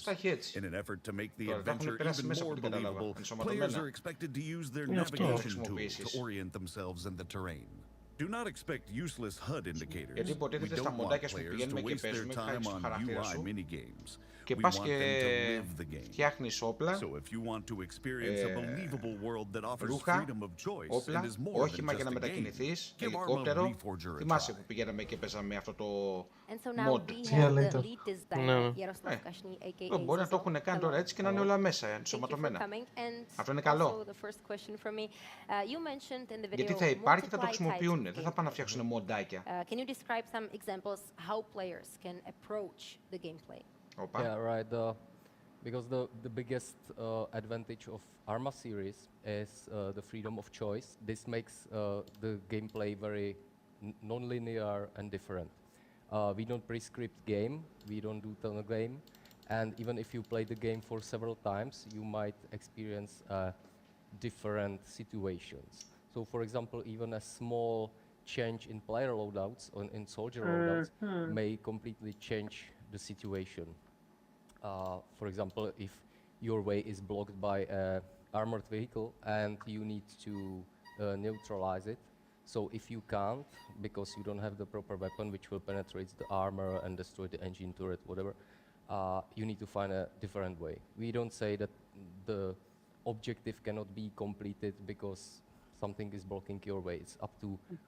In an effort to make the adventure even more believable, players are expected to use their navigation tools to orient themselves in the terrain. Do not expect useless HUD indicators. We don't want players to waste their time on UI minigames. Και πας και φτιάχνεις όπλα, ρούχα, όπλα, όχημα για να μετακινηθείς, ελικόπτερο. Θυμάσαι που πηγαίναμε και παίζαμε αυτό το mod. Μπορεί να το έχουν κάνει τώρα έτσι και να είναι όλα μέσα, ενσωματωμένα. Αυτό είναι καλό. Γιατί θα υπάρχει και θα το χρησιμοποιούν, δεν θα πάνε να φτιάξουν μοντάκια. Yeah, right. Because the biggest advantage of Arma series is the freedom of choice. This makes the gameplay very non-linear and different. We don't prescript game, we don't do tunnel game, and even if you play the game for several times, you might experience different situations. So, for example, even a small change in player loadouts or in soldier loadouts may completely change the situation. For example, if your way is blocked by an armored vehicle and you need to neutralize it, so if you can't, because you don't have the proper weapon which will penetrate the armor and destroy the engine turret, whatever, you need to find a different way. We don't say that the objective cannot be completed because something is blocking your way. It's up to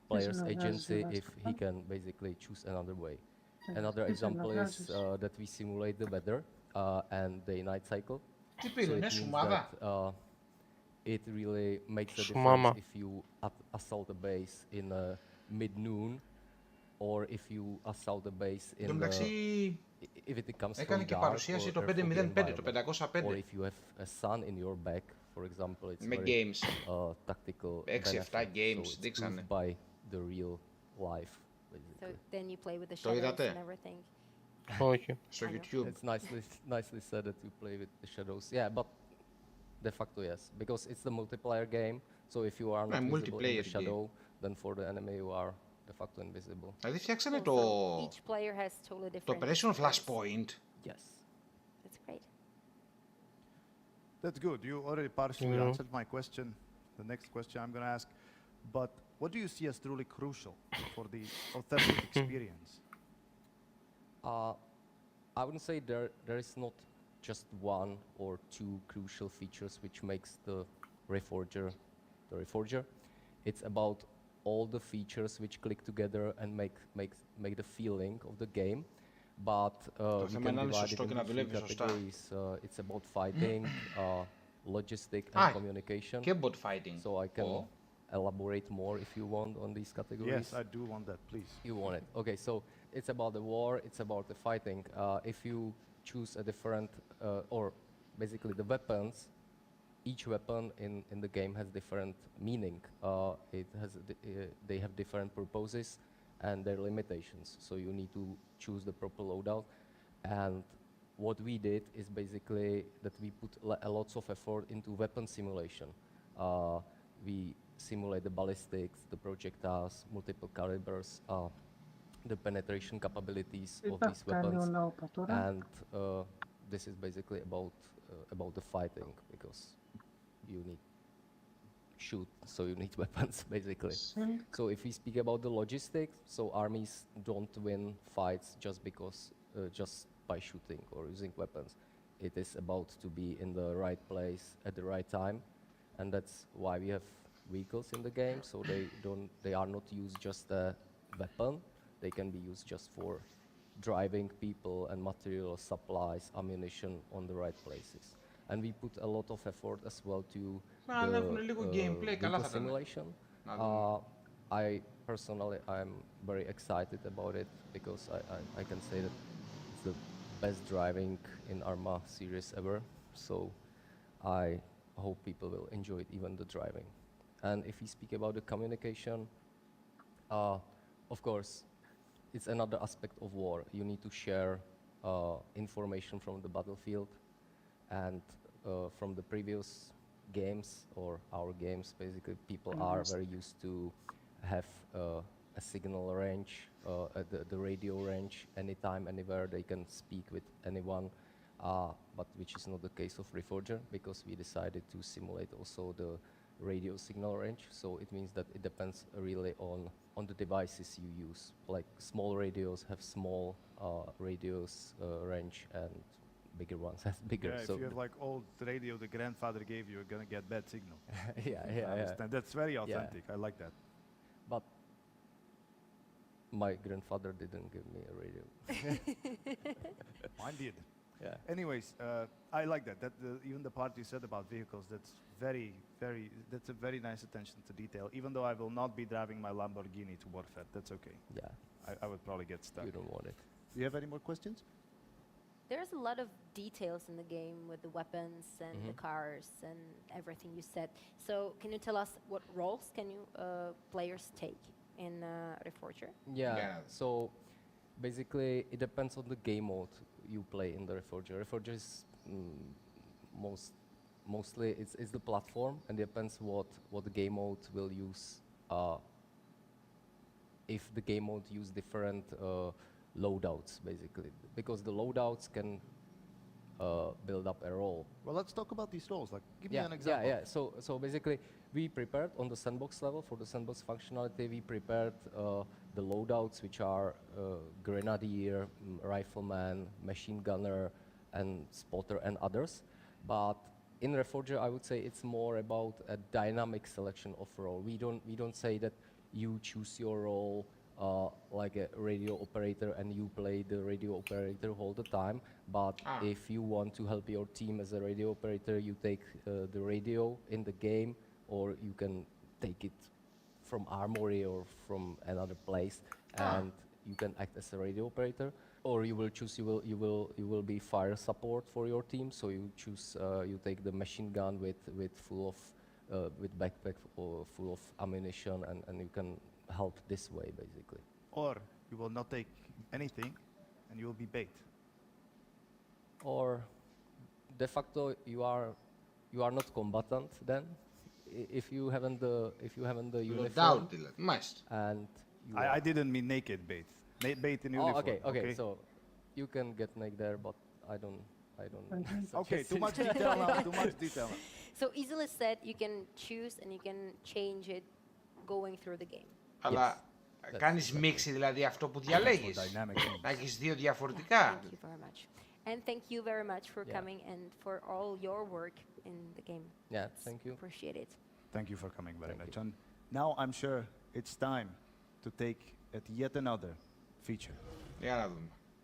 player's agency if he can basically choose another way. Another example is that we simulate the weather and day-night cycle. So it means that it really makes a difference if you assault a base in mid-noon or if you assault a base in if it comes from dark or if you have a sun in your back, for example, it's very tactical benefit. So it's proved by the real life. So then you play with the shadows and everything. Όχι. Στο YouTube. It's nicely said that you play with the shadows. Yeah, but de facto yes, because it's the multiplayer game. So if you are not visible in the shadow, then for the enemy you are de facto invisible. Δηλαδή φτιάξανε το Operation Flashpoint. Yes. That's great. That's good. You already partially answered my question. The next question I'm going to ask, but what do you see as truly crucial for the authentic experience? I wouldn't say there is not just one or two crucial features which makes the Reforger the Reforger. It's about all the features which click together and make the feeling of the game. But we can divide it into three categories. It's about fighting, logistic, and communication. Keyboard fighting. So I can elaborate more if you want on these categories. Yes, I do want that, please. You want it. Okay, so it's about the war, it's about the fighting. If you choose a different, or basically the weapons, each weapon in the game has different meaning. They have different purposes and their limitations. So you need to choose the proper loadout. And what we did is basically that we put a lots of effort into weapon simulation. We simulate the ballistics, the projectiles, multiple calibers, the penetration capabilities of these weapons. And this is basically about the fighting, because you need shoot, so you need weapons, basically. So if we speak about the logistics, so armies don't win fights just because, just by shooting or using weapons. It is about to be in the right place at the right time, and that's why we have vehicles in the game. So they are not used just a weapon. They can be used just for driving people and material, supplies, ammunition on the right places. And we put a lot of effort as well to the vehicle simulation. I personally, I'm very excited about it, because I can say that it's the best driving in Arma series ever. So I hope people will enjoy it, even the driving. And if we speak about the communication, of course, it's another aspect of war. You need to share information from the battlefield, and from the previous games, or our games, basically, people are very used to have a signal range, the radio range, anytime, anywhere. They can speak with anyone, but which is not the case of Reforger, because we decided to simulate also the radio signal range. So it means that it depends really on the devices you use. Like small radios have small radios range, and bigger ones have bigger. Yeah, so if you have like old radio the grandfather gave you, you're gonna get bad signal. I understand. That's very authentic. I like that. But my grandfather didn't give me a radio. Mine did. Yeah. Anyways, I like that. Even the part you said about vehicles, that's that's a very nice attention to detail. Even though I will not be driving my Lamborghini to Warfare, that's okay. Yeah. I would probably get stuck. You don't want it. Do you have any more questions? There's a lot of details in the game with the weapons and the cars and everything you said. So can you tell us what roles can you players take in Reforger? Yeah. So basically, it depends on the game mode you play in the Reforger. Reforger is mostly it's the platform, and it depends what the game mode will use. If the game mode use different loadouts, basically, because the loadouts can build up a role. Well, let's talk about these roles. Like, give me an example. Yeah. So basically, we prepared on the sandbox level, for the sandbox functionality, we prepared the loadouts, which are grenadier, rifleman, machine gunner, and spotter, and others. But in Reforger, I would say it's more about a dynamic selection of role. We don't say that you choose your role like a radio operator and you play the radio operator all the time. But if you want to help your team as a radio operator, you take the radio in the game, or you can take it from Armory or from another place, and you can act as a radio operator. Or you will choose you will be fire support for your team. So you choose you take the machine gun with full of with backpack or full of ammunition, and you can help this way, basically. Or you will not take anything, and you will be bait. Or de facto you are not combatant then, if you haven't the uniform. And I didn't mean naked bait. Bait in uniform. Okay. So you can get naked there, but I don't. Okay, too much detail now. Too much detail. So easily said, you can choose and you can change it going through the game. Αλλά κάνεις μίξη, δηλαδή αυτό που διαλέγεις. Να έχεις δύο διαφορετικά. Thank you very much. And thank you very much for coming and for all your work in the game. Yeah, thank you. Appreciate it. Thank you for coming very much. And now I'm sure it's time to take at yet another feature.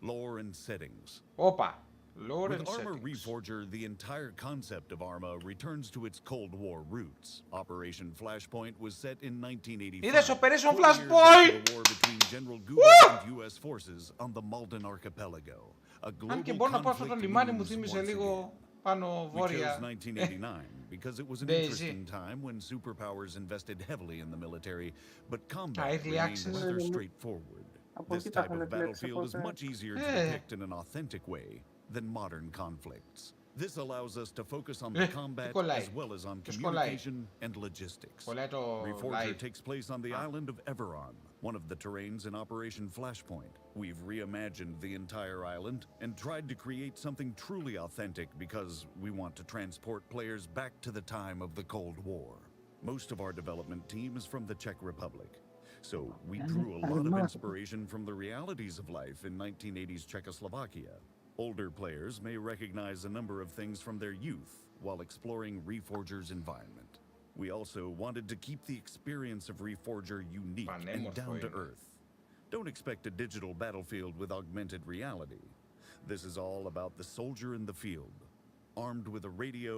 Lore and settings. Όπα. Lore With and Arma settings. Reforger, the entire concept of Arma returns to its Cold War roots. Operation Flashpoint was set in 1985. Είδες Operation 4 years Flashpoint! after the war between General Gouda and U.S. forces on the Malden Archipelago. A Αν και global μπορώ να πω αυτό το conflict λιμάνι μου looms θύμισε once λίγο again. πάνω We chose βόρεια. 1989 because it was an interesting time when superpowers invested heavily in the military, but combat early remained access. rather straightforward. This type of battlefield is much easier to depict in an authentic way than modern conflicts. This allows us to focus on the combat as well as on communication and logistics. Reforger takes place on the island of Everon, one of the terrains in Operation Flashpoint. We've reimagined the entire island and tried to create something truly authentic because we want to transport players back to the time of the Cold War. Most of our development team is from the Czech Republic. So we drew a lot of inspiration from the realities of life in 1980s Czechoslovakia. Older players may recognize a number of things from their youth while exploring Reforger's environment. We also wanted to keep the experience of Reforger unique and down to earth. Don't expect a digital battlefield with augmented reality. This is all about the soldier in the field, armed with a radio,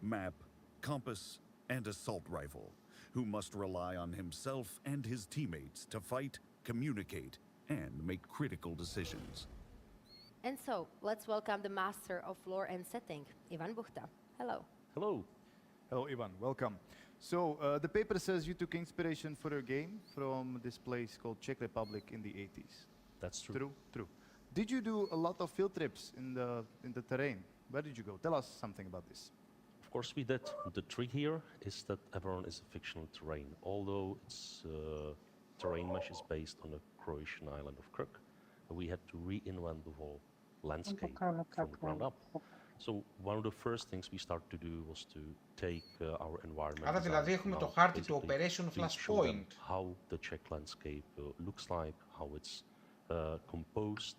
map, compass, and assault rifle, who must rely on himself and his teammates to fight, communicate, and make critical decisions. And so, let's welcome the master of lore and setting, Ivan Buchta. Hello. Hello. Hello, Ivan. Welcome. So, the paper says you took inspiration for your game from this place called Czech Republic in the 80s. That's true. True, true. Did you do a lot of field trips in the terrain? Where did you go? Tell us something about this. Of course we did. The trick here is that Everon is a fictional terrain, although its terrain mesh is based on the Croatian island of Krk. We had to reinvent the whole landscape from the ground up. So one of the first things we started to do was to take our environment. Άρα δηλαδή έχουμε το χάρτη του Operation Flashpoint. How the Czech landscape looks like, how it's composed,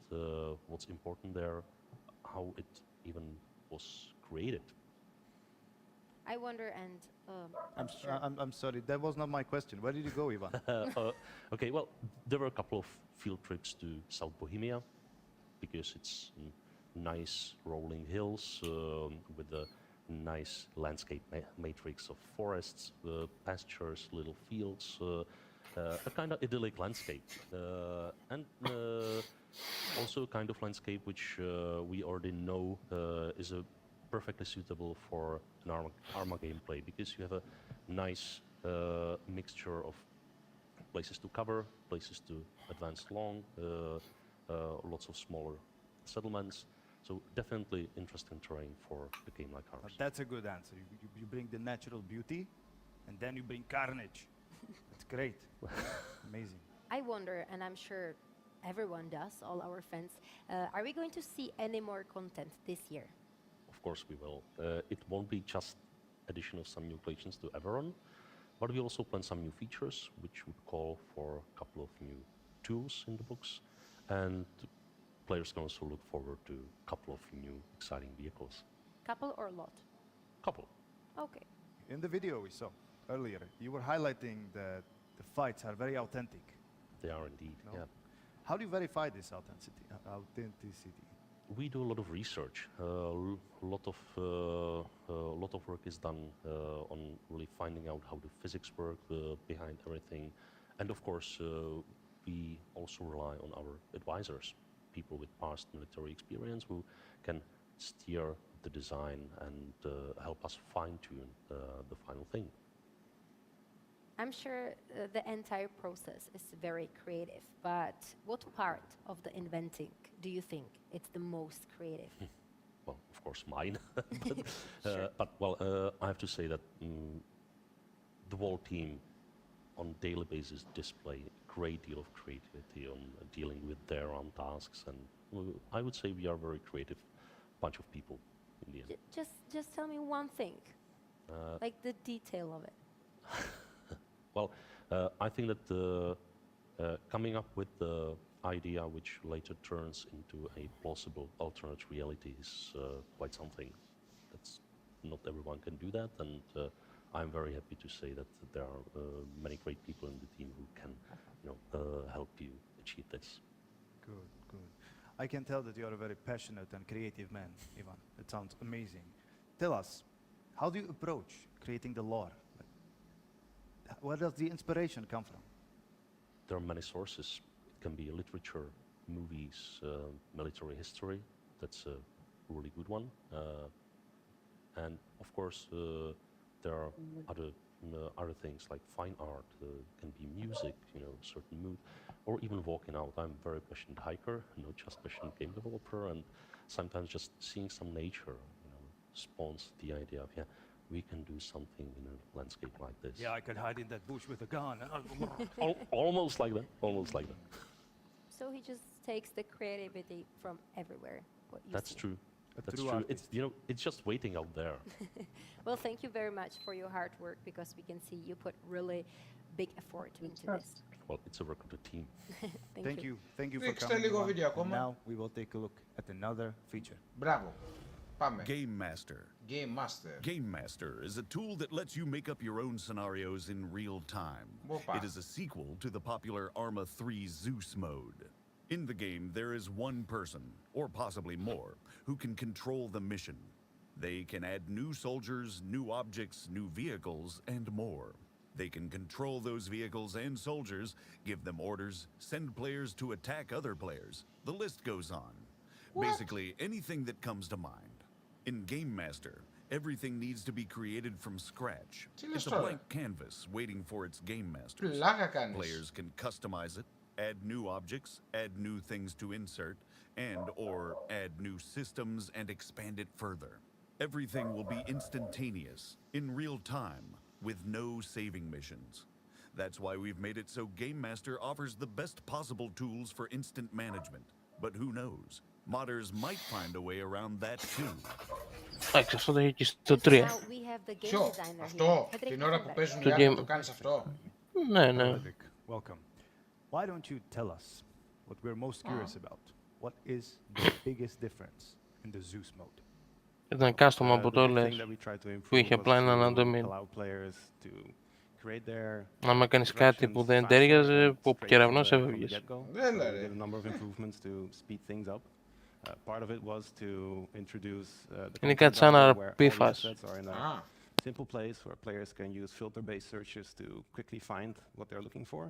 what's important there, how it even was created. I wonder, and I'm sorry, that was not my question. Where did you go, Ivan? Okay, well, there were a couple of field trips to South Bohemia because it's nice rolling hills with a nice landscape matrix of forests, pastures, little fields, a kind of idyllic landscape, and also a kind of landscape which we already know is a perfectly suitable for an Arma gameplay because you have a nice mixture of places to cover, places to advance along, lots of smaller settlements. So definitely interesting terrain for a game like ours. That's a good answer. You bring the natural beauty, and then you bring carnage. That's great. Amazing. I wonder, and I'm sure everyone does, all our fans, are we going to see any more content this year? Of course we will. It won't be just addition of some new collections to Everon, but we also plan some new features, which would call for a couple of new tools in the books, and players can also look forward to a couple of new exciting vehicles. Couple or lot? Couple. Okay. In the video we saw earlier, you were highlighting that the fights are very authentic. They are indeed, yeah. How do you verify this authenticity? We do a lot of research. A lot of work is done on really finding out how the physics work behind everything. And of course, we also rely on our advisors, people with past military experience who can steer the design and help us fine-tune the final thing. I'm sure the entire process is very creative, but what part of the inventing do you think it's the most creative? Well, of course, mine. But I have to say that the whole team on a daily basis display a great deal of creativity on dealing with their own tasks, and I would say we are a very creative bunch of people in the end. Just tell me one thing, like the detail of it. Well, I think that coming up with the idea which later turns into a plausible alternate reality is quite something. That's not everyone can do that, and I'm very happy to say that there are many great people in the team who can, help you achieve this. Good, good. I can tell that you are a very passionate and creative man, Ivan. It sounds amazing. Tell us, how do you approach creating the lore? Where does the inspiration come from? There are many sources. It can be literature, movies, military history. That's a really good one. And of course, there are other things like fine art, can be music, certain mood, or even walking out. I'm a very passionate hiker, not just passionate game developer, and sometimes just seeing some nature, spawns the idea of, we can do something in a landscape like this. Yeah, I could hide in that bush with a gun. Almost like that, almost like that. So he just takes the creativity from everywhere. That's true. That's true. It's it's just waiting out there. Well, thank you very much for your hard work, because we can see you put really big effort into this. Well, it's a work of the team. Thank you. Thank you for coming. And now we will take a look at another feature. Μπράβο. Πάμε. Game Master. Game Master. Game Master is a tool that lets you make up your own scenarios in real time. It is a sequel to the popular Arma 3 Zeus mode. In the game, there is one person, or possibly more, who can control the mission. They can add new soldiers, new objects, new vehicles, and more. They can control those vehicles and soldiers, give them orders, send players to attack other players. The list goes on. Basically, anything that comes to mind. In Game Master, everything needs to be created from scratch. It's a blank canvas waiting for its game masters. Players can customize it, add new objects, add new things to insert, and/or add new systems and expand it further. Everything will be instantaneous, in real time, with no saving missions. That's why we've made it so Game Master offers the best possible tools for instant management. But who knows? Modders might find a way around that too. Εντάξει, αυτό το έχει και στο 3. Ποιο? Αυτό, την ώρα που παίζουν οι άλλοι το κάνεις αυτό. Ναι, ναι. Welcome. Why don't you tell us what we're most curious about? What is the biggest difference in the Zeus mode? Ήταν custom από το λες, που είχε απλά έναν domain. Αν έκανες κάτι που δεν τέριαζε, που ο κεραυνός έφευγες. Είναι κάτι σαν αρπίφας. Simple place where players can use filter-based searches to quickly find what they're looking for.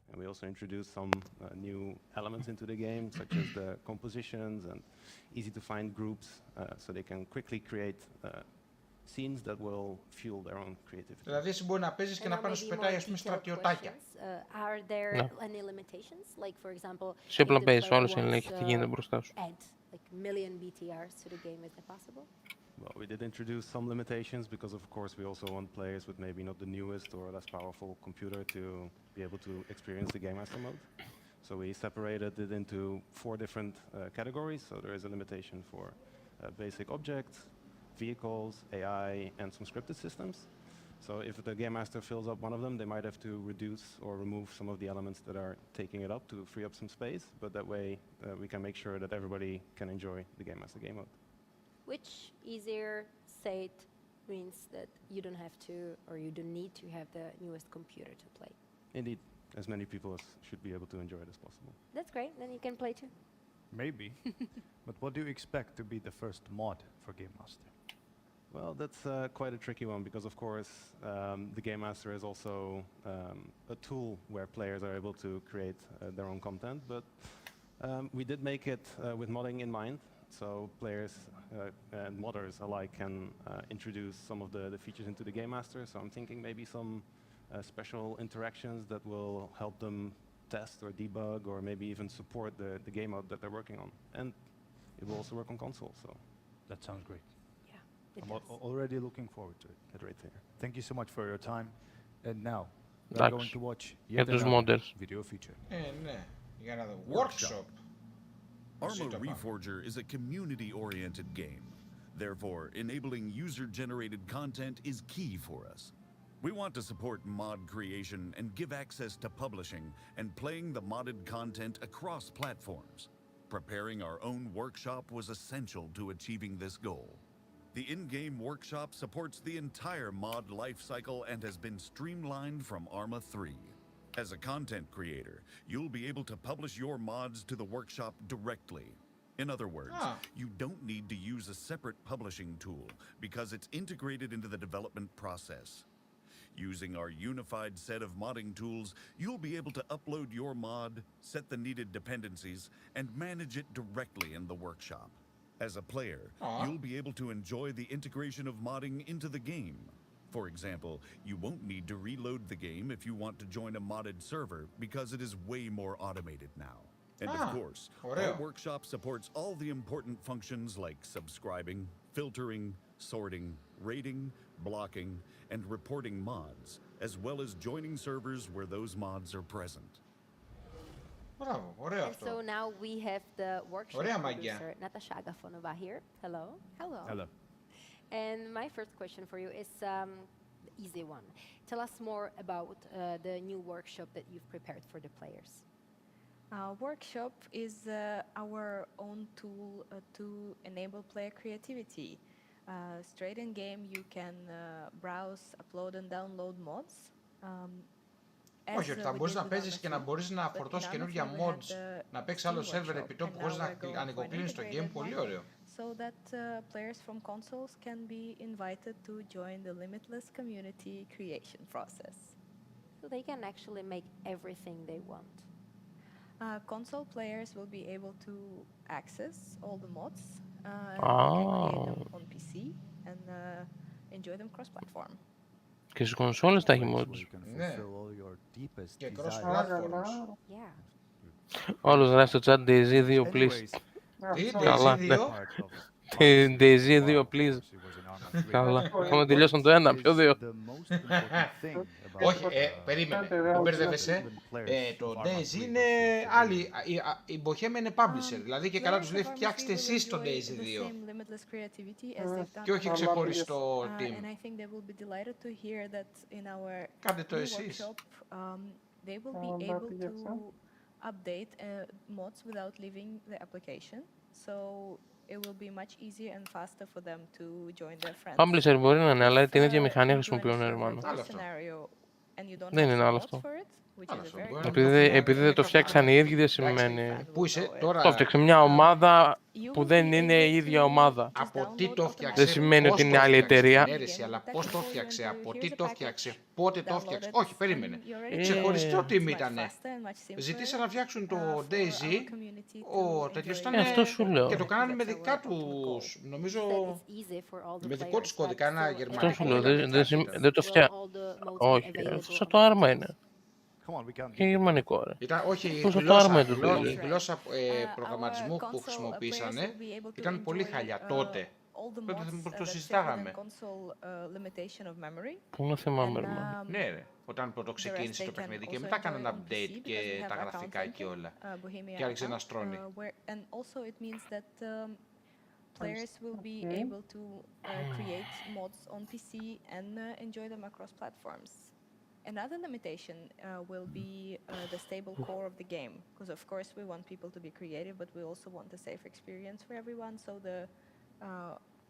And we also introduced some new elements into the game, such as the compositions and easy-to-find groups, so they can quickly create scenes that will fuel their own creativity. Δηλαδή εσύ μπορεί να παίζεις και να πάνε να σου πετάει, ας πούμε, στρατιωτάκια. Are there any limitations? Like, for example, σε απλά παίζεις, όλος ελέγχει τι γίνεται μπροστά σου. Like million BTRs to the game, is that possible? Well, we did introduce some limitations because, of course, we also want players with maybe not the newest or less powerful computer to be able to experience the Game Master mode. So we separated it into 4 different categories. So there is a limitation for basic objects, vehicles, AI, and some scripted systems. So if the Game Master fills up one of them, they might have to reduce or remove some of the elements that are taking it up to free up some space. But that way, we can make sure that everybody can enjoy the Game Master game mode. Which easier state means that you don't have to, or you don't need to have the newest computer to play. Indeed, as many people as should be able to enjoy it as possible. That's great, then you can play too. Maybe, but what do you expect to be the first mod for Game Master? Well, that's quite a tricky one because, of course, the Game Master is also a tool where players are able to create their own content, but we did make it with modding in mind. So players and modders alike can introduce some of the features into the Game Master. So I'm thinking maybe some special interactions that will help them test or debug or maybe even support the game mode that they're working on. And it will also work on console. So that sounds great. Yeah, I'm already looking forward to it. Right there. Thank you so much for your time. And now we're going to watch yet another video feature. Ναι, για να δω. Workshop. Arma Reforger is a community-oriented game. Therefore, enabling user-generated content is key for us. We want to support mod creation and give access to publishing and playing the modded content across platforms. Preparing our own workshop was essential to achieving this goal. The in-game workshop supports the entire mod lifecycle and has been streamlined from Arma 3. As a content creator, you'll be able to publish your mods to the workshop directly. In other words, you don't need to use a separate publishing tool because it's integrated into the development process. Using our unified set of modding tools, you'll be able to upload your mod, set the needed dependencies, and manage it directly in the workshop. As a player, you'll be able to enjoy the integration of modding into the game. For example, you won't need to reload the game if you want to join a modded server because it is way more automated now. And of course, our workshop supports all the important functions like subscribing, filtering, sorting, rating, blocking, and reporting mods, as well as joining servers where those mods are present. Μπράβο, ωραίο And αυτό. so now we have the workshop Ωραία μαγιά. producer Natasha Agafonova here. Hello. Hello. Hello. And my first question for you is the easy one. Tell us more about the new workshop that you've prepared for the players. Workshop is our own tool to enable player creativity. Straight in game, you can browse, upload and download mods. Όχι, ότι θα μπορείς να παίζεις και να μπορείς να φορτώσεις καινούργια mods, να παίξεις άλλο σερβερ επιτόπου χωρίς να ανοικοκλίνεις το game. Πολύ ωραίο. So that players from consoles can be invited to join the limitless community creation process. So they can actually make everything they want. Console players will be able to access all the mods and create them on PC and enjoy them cross-platform. Και στις κονσόλες τα έχει mods. Ναι. Και cross-platforms. Όλος γράφει στο chat DayZ 2 please. Τι, Καλά, DayZ 2? DayZ 2 please. Καλά. Έχουμε τελειώσουν το ένα, ποιο δύο. Όχι, περίμενε, μην μπερδεύεσαι. Το DayZ είναι άλλη, η Bohemia είναι publisher, δηλαδή και καλά τους λέει φτιάξτε εσείς το DayZ 2 και όχι ξεχωριστό team. Κάντε το εσείς. Update mods without leaving the application, so it will be much easier and faster for them to join their friends. Publisher μπορεί να είναι, αλλά την ίδια μηχανή χρησιμοποιούν ερμάνο. Δεν είναι άλλο αυτό. Επειδή δεν το φτιάξαν οι ίδιοι δεν σημαίνει. Πού είσαι τώρα? Το φτιάξε μια ομάδα που δεν είναι η ίδια ομάδα. Από τι το φτιάξε? Δεν σημαίνει ότι είναι άλλη εταιρεία. Αλλά πώς το φτιάξε, από τι το φτιάξε, πότε το φτιάξε? Όχι, περίμενε. Ξεχωριστό team ήτανε. Ζητήσαν να φτιάξουν το DayZ, ο τέτοιος ήταν και το κάνανε με δικά τους, νομίζω, με δικό τους κώδικα, ένα γερμανικό. Αυτό σου λέω, δεν το φτιάξε. Όχι, αυτό το Arma είναι. Και γερμανικό, ρε. Όχι, η γλώσσα προγραμματισμού που χρησιμοποίησανε ήταν πολύ χαλιά τότε. Τότε το συζητάγαμε. Πού να θυμάμαι, ρε. Ναι, ρε. Όταν πρώτο ξεκίνησε το παιχνίδι και μετά κάνανε update και τα γραφικά και όλα. Και άρχισε να στρώνει. Players will be able to create mods on PC and enjoy them across platforms. Another limitation will be the stable core of the game, because of course we want people to be creative, but we also want a safe experience for everyone. So the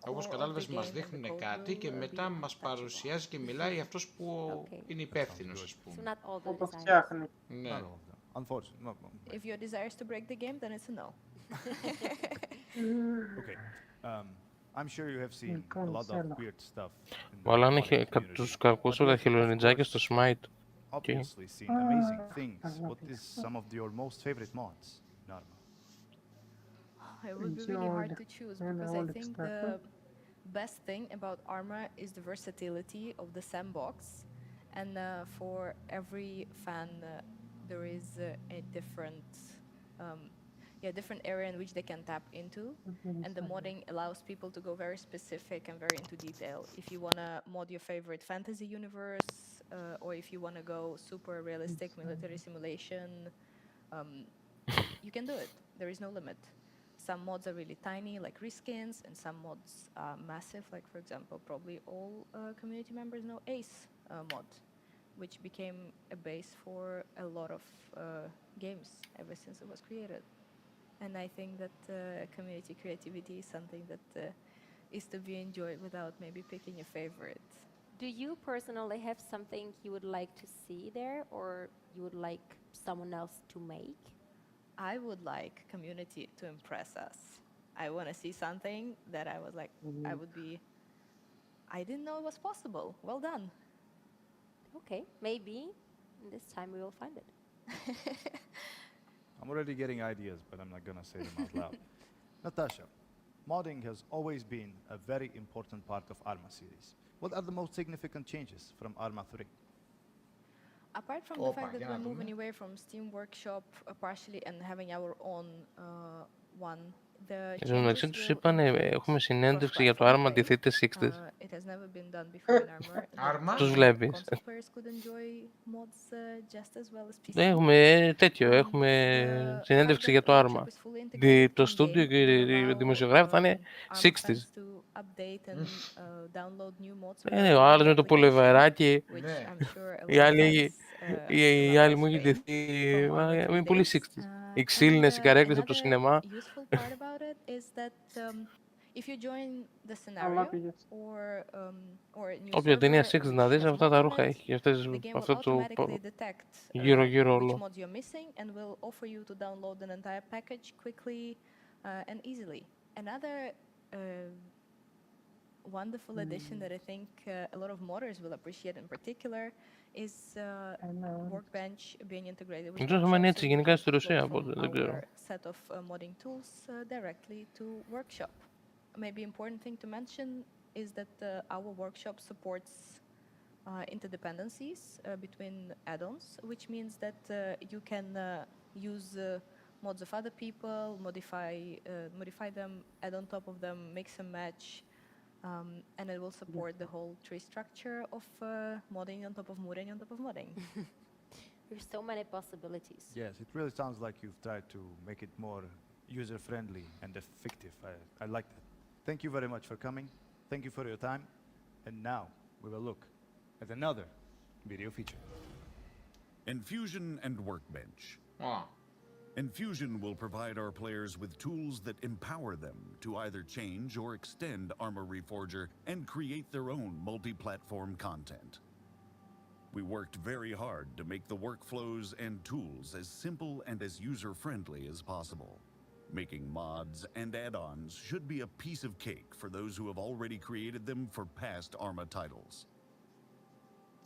όπως κατάλαβες, μας δείχνουν κάτι και μετά μας παρουσιάζει και μιλάει αυτός που είναι υπεύθυνος, ας πούμε. Που το φτιάχνει. Ναι. If your desire is to break the game, then it's a no. Okay. I'm sure you have seen a lot of weird stuff. Αλλά αν είχε τους κακούς τα χελονιτζάκια στο Smite. Obviously seen amazing things. What is some of your most favorite mods, Arma? It would be really hard to choose because I think the best thing about Arma is the versatility of the sandbox, and for every fan there is a different different area in which they can tap into, and the modding allows people to go very specific and very into detail. If you want to mod your favorite fantasy universe, or if you want to go super realistic military simulation, you can do it. There is no limit. some mods are really tiny, like reskins, and some mods are massive, like for example, probably all community members know Ace mod, which became a base for a lot of games ever since it was created. And I think that community creativity is something that is to be enjoyed without maybe picking a favorite. Do you personally have something you would like to see there, or you would like someone else to make? I would like community to impress us. I want to see something that I was like, I didn't know it was possible. Well done. Okay, maybe this time we will find it. I'm already getting ideas, but I'm not going to say them out loud. Natasha, modding has always been a very important part of Arma series. What are the most significant changes from Arma 3? Apart from the fact that we're moving away from Steam Workshop partially and having our own one, the μεταξύ τους είπαν έχουμε συνέντευξη για το Arma αντιθέτει 60's. it has never been done before in Arma. Τους βλέπεις. Console players could enjoy mods just as well as PC. Έχουμε τέτοιο, έχουμε συνέντευξη για το Arma. Το στούντιο και οι δημοσιογράφοι θα είναι 60's. Ο άλλος με το πολυβεράκι, η άλλη μου έχει ντεθεί, είναι πολύ 60's. Οι ξύλινες, οι καρέκλες από το σινεμά. Όποια ταινία 60's να δεις, αυτά τα ρούχα έχει. Αυτό το γύρω-γύρω όλο. Wonderful addition that I think a lot of modders will appreciate in particular is Workbench being integrated with our set of modding tools directly to Workshop. Maybe important thing to mention is that our workshop supports interdependencies between add-ons, which means that you can use mods of other people, modify them, add on top of them, mix and match. And it will support the whole tree structure of modding on top of modding on top of modding. There's so many possibilities. Yes, it really sounds like you've tried to make it more user-friendly and effective. I like that. Thank you very much for coming. Thank you for your time. And now we will look at another video feature. Infusion and Workbench. Infusion will provide our players with tools that empower them to either change or extend Arma Reforger and create their own multi-platform content. We worked very hard to make the workflows and tools as simple and as user-friendly as possible. Making mods and add-ons should be a piece of cake for those who have already created them for past Arma titles.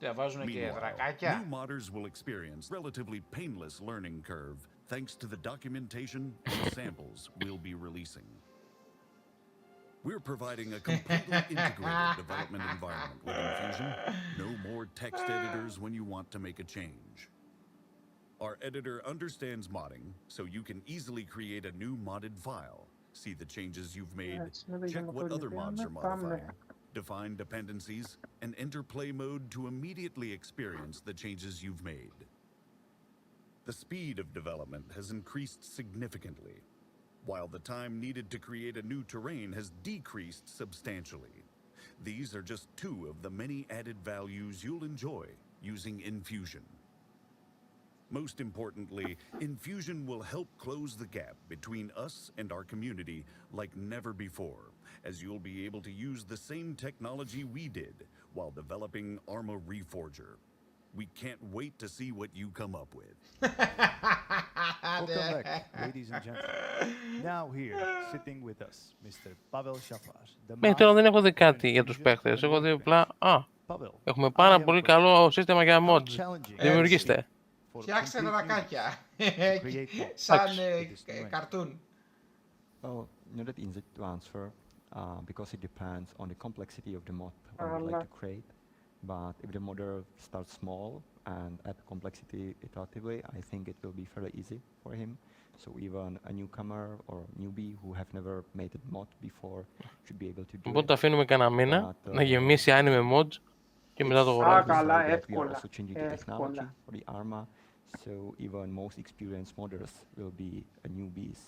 Meanwhile, new modders will experience a relatively painless learning curve thanks to the documentation and samples we'll be releasing. We're providing a completely integrated development environment with Infusion. No more text editors when you want to make a change. Our editor understands modding, so you can easily create a new modded file, see the changes you've made, check what other mods are modifying, define dependencies, and enter play mode to immediately experience the changes you've made. The speed of development has increased significantly, while the time needed to create a new terrain has decreased substantially. These are just two of the many added values you'll enjoy using Infusion. Most importantly, Infusion will help close the gap between us and our community like never before, as you'll be able to use the same technology we did while developing Arma Reforger. We can't wait to see what you come up with. Welcome back, ladies and gentlemen. Now here, sitting with us, Mr. Pavel Shafar. Μέχρι τώρα δεν έχω δει κάτι για τους παίχτες. Έχω δει απλά, έχουμε πάρα πολύ καλό σύστημα για mods. Δημιουργήστε. Φτιάξτε δρακάκια. Σαν καρτούν. Well, not that easy to answer because it depends on the complexity of the mod we would like to create. But if the modder starts small and add complexity iteratively, I think it will be fairly easy for him. So even a newcomer or newbie who have never made a mod before should be able to do it. Οπότε αφήνουμε κανένα μήνα να γεμίσει anime mods και μετά το αγοράζουμε. Καλά, εύκολα. For the Arma, so even most experienced modders will be newbies.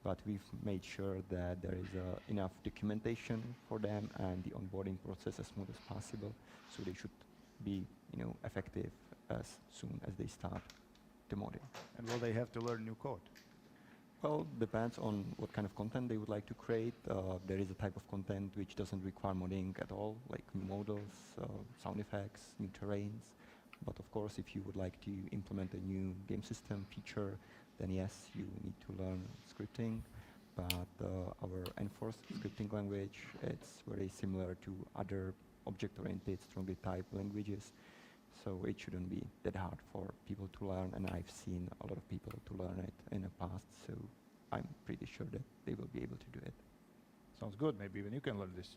but we've made sure that there is enough documentation for them and the onboarding process as smooth as possible, so they should be, effective as soon as they start the modding. And will they have to learn new code? Well, depends on what kind of content they would like to create. There is a type of content which doesn't require modding at all, like new models, sound effects, new terrains. But of course, if you would like to implement a new game system feature, then yes, you need to learn scripting. But our enforced scripting language, it's very similar to other object-oriented, strongly typed languages. So it shouldn't be that hard for people to learn, and I've seen a lot of people to learn it in the past, so I'm pretty sure that they will be able to do it. Sounds good. Maybe even you can learn this.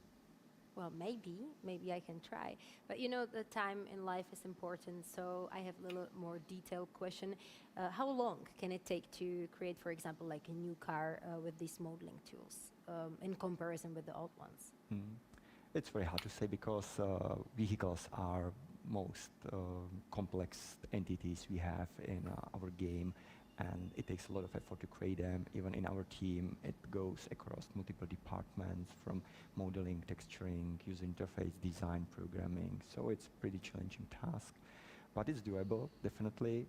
Well, maybe I can try. But the time in life is important, so I have a little more detailed question. How long can it take to create, for example, like a new car with these modeling tools in comparison with the old ones? It's very hard to say because vehicles are most complex entities we have in our game, and it takes a lot of effort to create them. Even in our team, it goes across multiple departments, from modeling, texturing, user interface, design, programming. So it's a pretty challenging task, but it's doable, definitely.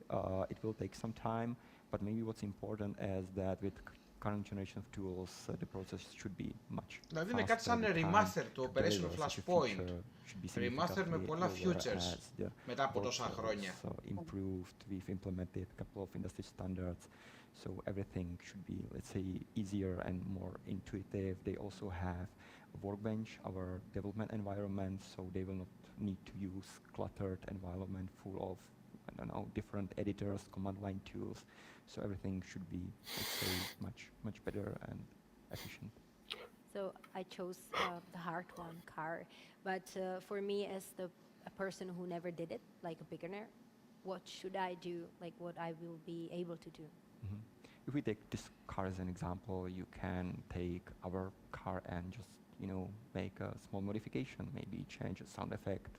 It will take some time, but maybe what's important is that with current generation of tools, the process should be much faster. Δηλαδή είναι κάτι σαν remaster του Operation Flashpoint. Remaster με πολλά futures μετά από τόσα χρόνια. Improved, we've implemented a couple of industry standards, so everything should be, let's say, easier and more intuitive. They also have a workbench, our development environment, so they will not need to use cluttered environment full of, different editors, command line tools. So everything should be, let's say, much better and efficient. So I chose the hard one, car. But for me, as a person who never did it, like a beginner, what should I do? Like what I will be able to do? If we take this car as an example, you can take our car and just, make a small modification, maybe change a sound effect,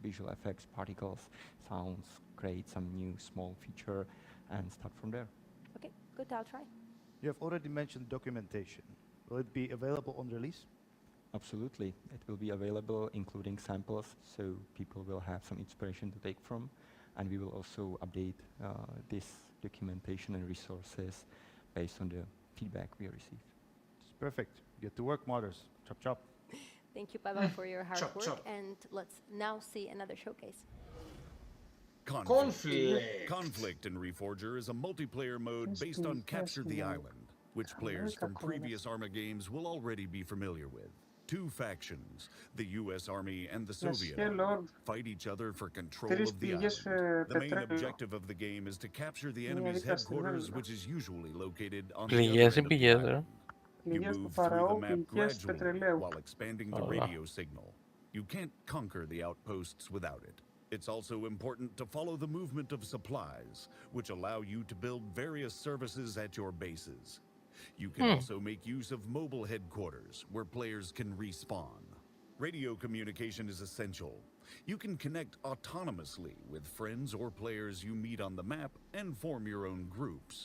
visual effects, particles, sounds, create some new small feature, and start from there. Okay, good, I'll try. You have already mentioned documentation. Will it be available on release? Absolutely. It will be available, including samples, so people will have some inspiration to take from, and we will also update this documentation and resources based on the feedback we received. It's perfect. Get to work, modders. Chop, chop. Thank you, Pavel, for your hard Chop, work, chop. and let's now see another showcase. Conflict in Reforger is a multiplayer mode based on Capture the Island, which players from previous Arma games will already be familiar with. Two factions, the US Army and the Soviet Army, fight each other for control of the island. The main objective of the game is to capture the enemy's headquarters, which is usually located on the other end of the island. You move through the map gradually while expanding the radio signal. You can't conquer the outposts without it. It's also important to follow the movement of supplies, which allow you to build various services at your bases. You can also make use of mobile headquarters, where players can respawn. Radio communication is essential. You can connect autonomously with friends or players you meet on the map and form your own groups.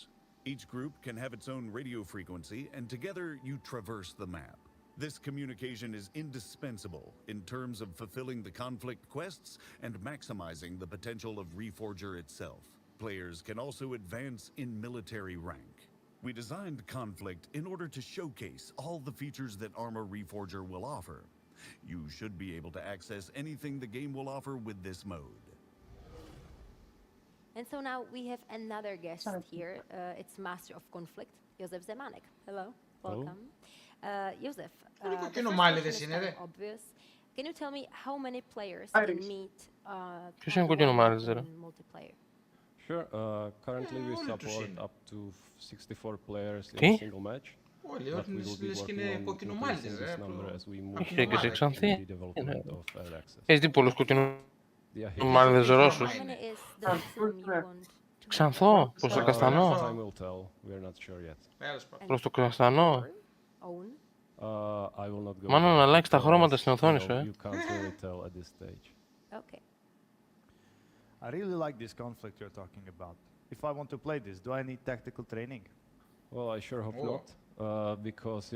Each group can have its own radio frequency, and together you traverse the map. This communication is indispensable in terms of fulfilling the conflict quests and maximizing the potential of Reforger itself. Players can also advance in military rank. We designed Conflict in order to showcase all the features that Arma Reforger will offer. You should be able to access anything the game will offer with this mode. And so now we have another guest here. It's Master of Conflict, Josef Zemanek. Hello, welcome. Josef, the first question is kind of obvious. Can you tell me how many players can meet in multiplayer? Sure. Currently we support up to 64 players in a single match. But we will be working on increasing this number as we move forward in the development of early access. Έχεις δει πολλούς κουτινομάλιδες Ρώσους? Ξανθό, προς το Καστανό. Time will tell. We are not sure yet. Προς το Καστανό. I will not go. Μάλλον να αλλάξει τα χρώματα στην οθόνη σου, You can't really tell at this stage. Okay. I really like this conflict you're talking about. If I want to play this, do I need tactical training? Well, I sure hope not. because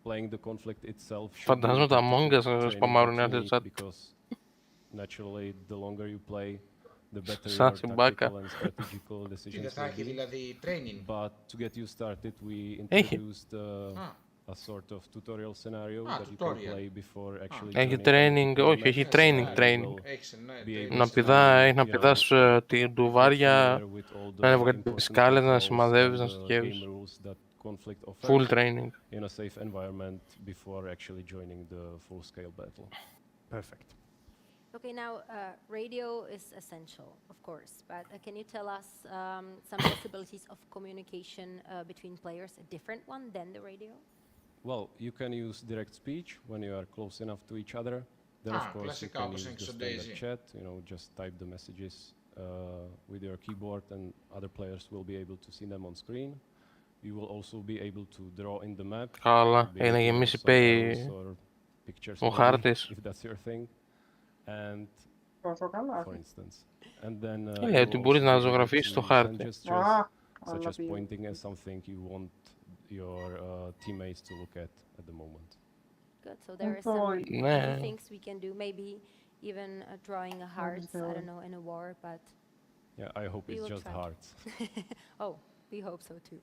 playing the conflict itself. Φαντάζομαι Among Us σπαμάρουν οι άλλοι chat. Because naturally, the longer you play, the better your Σαν tactical and strategical decisions θα έχει will be. δηλαδή training. But to get you started, we introduced a sort of tutorial scenario that you can play before actually Έχει training, όχι, έχει training. Να πηδάς την τουβάρια, να ανεβοκατήσεις τις σκάλες, να σημαδεύεις, να στοιχεύεις. Full training. In a safe environment before actually joining the full-scale battle. Perfect. Okay, now radio is essential, of course, but can you tell us some possibilities of communication between players, a different one than the radio? Well, you can use direct speech when you are close enough to each other. Then, of course, you can use the standard chat. Just type the messages with your keyboard, and other players will be able to see them on screen. You will also be able to draw in the map. Καλά, να γεμίσει ο χάρτης. If that's your thing. And for instance, and then ότι μπορείς να ζωγραφίσεις το χάρτη. Such as pointing at something you want your teammates to look at the moment. Good. So there are some things we can do. Maybe even drawing a heart. I don't know, in a war, but yeah, I hope it's just hearts. Oh, we hope so too.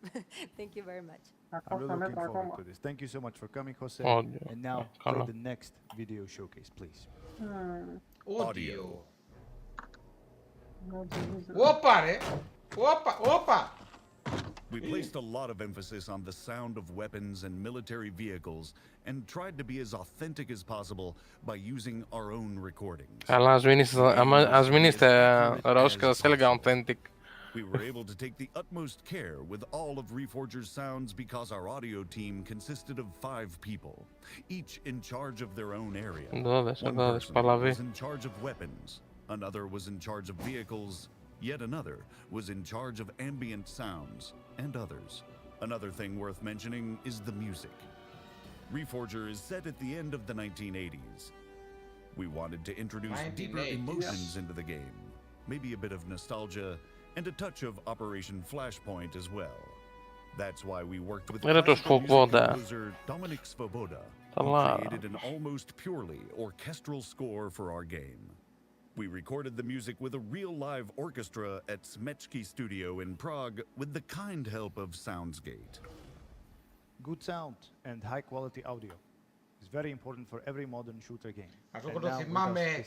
Thank you very much. I'm really looking forward to this. Thank you so much for coming, Jose. And now play the next video showcase, please. Audio. Opa, ρε! Opa! We placed a lot of emphasis on the sound of weapons and military vehicles and tried to be as authentic as possible by using our own recordings. Αλλά ας μην είστε Ρώσοι και σας έλεγα authentic. We were able to take the utmost care with all of Reforger's sounds because our audio team consisted of 5 people, each in charge of their own area. One person was in charge of weapons, another was in charge of vehicles, yet another was in charge of ambient sounds, and others. Another thing worth mentioning is the music. Reforger is set at the end of the 1980s. We wanted to introduce deeper emotions into the game, maybe a bit of nostalgia, and a touch of Operation Flashpoint as well. That's why we worked with classical music composer Dominik Svoboda, who created an almost purely orchestral score for our game. We recorded the music with a real live orchestra at Smeczki Studio in Prague with the kind help of Soundsgate. Good sound and high quality audio is very important for every modern shooter game. Αυτό που το θυμάμαι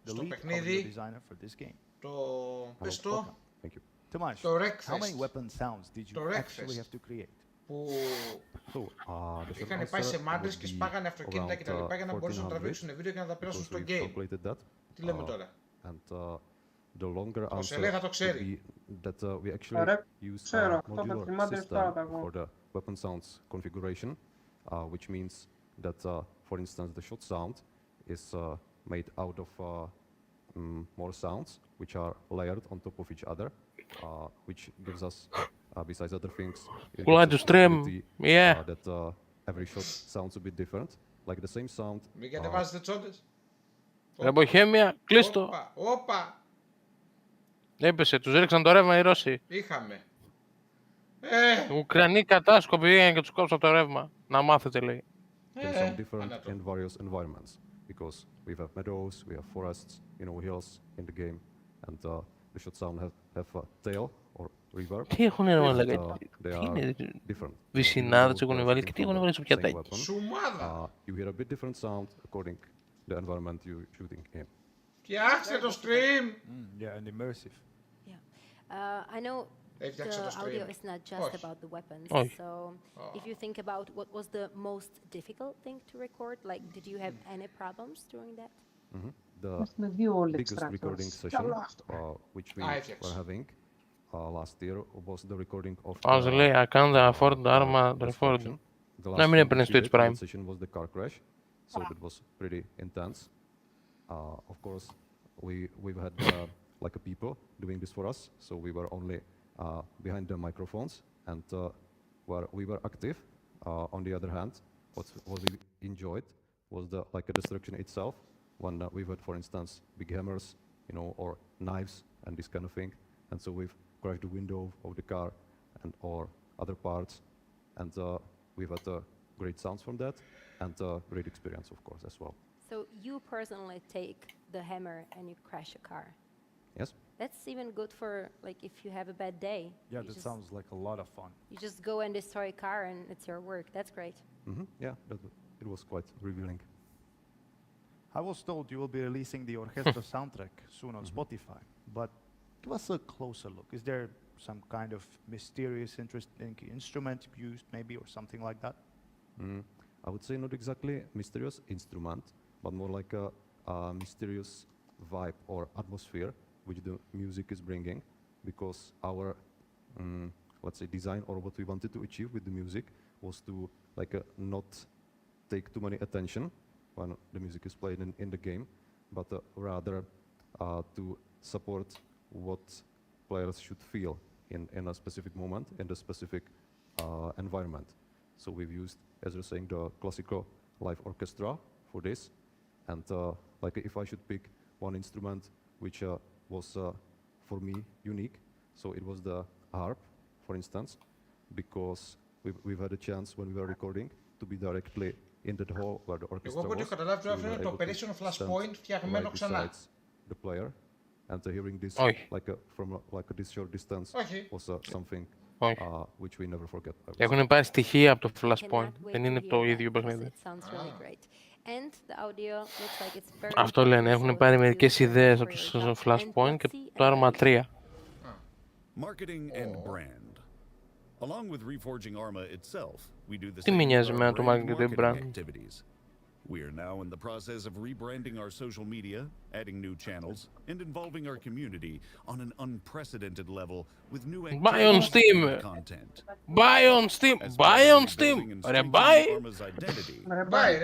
στο παιχνίδι, πες το How many weapon sounds did you actually have to create? Που είχαν πάει σε μάντρες και σπάγανε αυτοκίνητα και τα λοιπά για να μπορούσαν να τραβήξουν βίντεο και να τα περάσουν στο game. Τι λέμε τώρα? Ο Σελέ θα το ξέρει. Ωραία, ξέρω, αυτό το θυμάται αυτά τα εγώ. Weapon sounds configuration, which means that, for instance, the shot sound is made out of more sounds which are layered on top of each other, which gives us, besides other things, that every shot sounds a bit different, like the same sound. Μην κατεβάζετε τσόντες. Ρε Μποχέμια, κλείστο. Όπα. Έπεσε, τους ρίξαν το ρεύμα οι Ρώσοι. Είχαμε. Ουκρανοί κατάσκοποι πήγαν και τους κόψαν το ρεύμα. Να μάθετε, λέει. Can sound different in various environments because we have meadows, we have forests, hills in the game, and the shot sound have a tail or reverb. Τι έχουν έλεγα, τι είναι, βυσινάδες έχουν βάλει και τι έχουν βάλει στο πιατάκι. Σουμάδα! You hear a bit different sound according the environment you're shooting in. Φτιάξτε το stream! Yeah, and immersive. Yeah. I know the audio is not just about the weapons. So if you think about what was the most difficult thing to record, like did you have any problems during that? The biggest recording session which we were having last year was the recording of the λέει, I can't afford the Arma Reforger. Να μην έπαιρνες το Twitch Prime. session was the car crash, so that was pretty intense. Of course, we've had like a people doing this for us, so we were only behind the microphones, and where we were active. On the other hand, what we enjoyed was the destruction itself. When we've had, for instance, big hammers, or knives and this kind of thing, and so we've crashed the window of the car and or other parts, and we've had great sounds from that, and great experience, of course, as well. So you personally take the hammer and you crash a car? Yes. That's even good for, like, if you have a bad day. Yeah, that sounds like a lot of fun. You just go and destroy a car and it's your work. That's great. Yeah, it was quite revealing. I was told you will be releasing the Orchestra Soundtrack soon on Spotify, but give us a closer look. Is there some kind of mysterious, interesting instrument used, maybe, or something like that? I would say not exactly mysterious instrument, but more like a mysterious vibe or atmosphere which the music is bringing, because our, let's say, design or what we wanted to achieve with the music was to not take too many attention when the music is played in the game, but rather to support what players should feel in a specific moment, in the specific environment. So we've used, as you're saying, the classical live orchestra for this. And like if I should pick one instrument which was for me unique, so it was the harp, for instance, because we've had a chance when we were recording to be directly in the hall where the orchestra was. So we were able to stand right beside the player, and hearing this from this short distance was something which we never forget. Έχουν πάρει στοιχεία από το Flashpoint. Δεν είναι το ίδιο παιχνίδι. Αυτό λένε. Έχουν πάρει μερικές ιδέες από το Flashpoint και το Arma 3. Marketing and brand. Along with reforging Arma itself, we do the Τι με νοιάζει με το marketing brand. activities. We are now in the process of rebranding our social media, adding new channels, and involving our community on an unprecedented level with new Buy on Steam! content. Buy on Steam! Buy on Steam! Ωραία, buy! Arma's identity,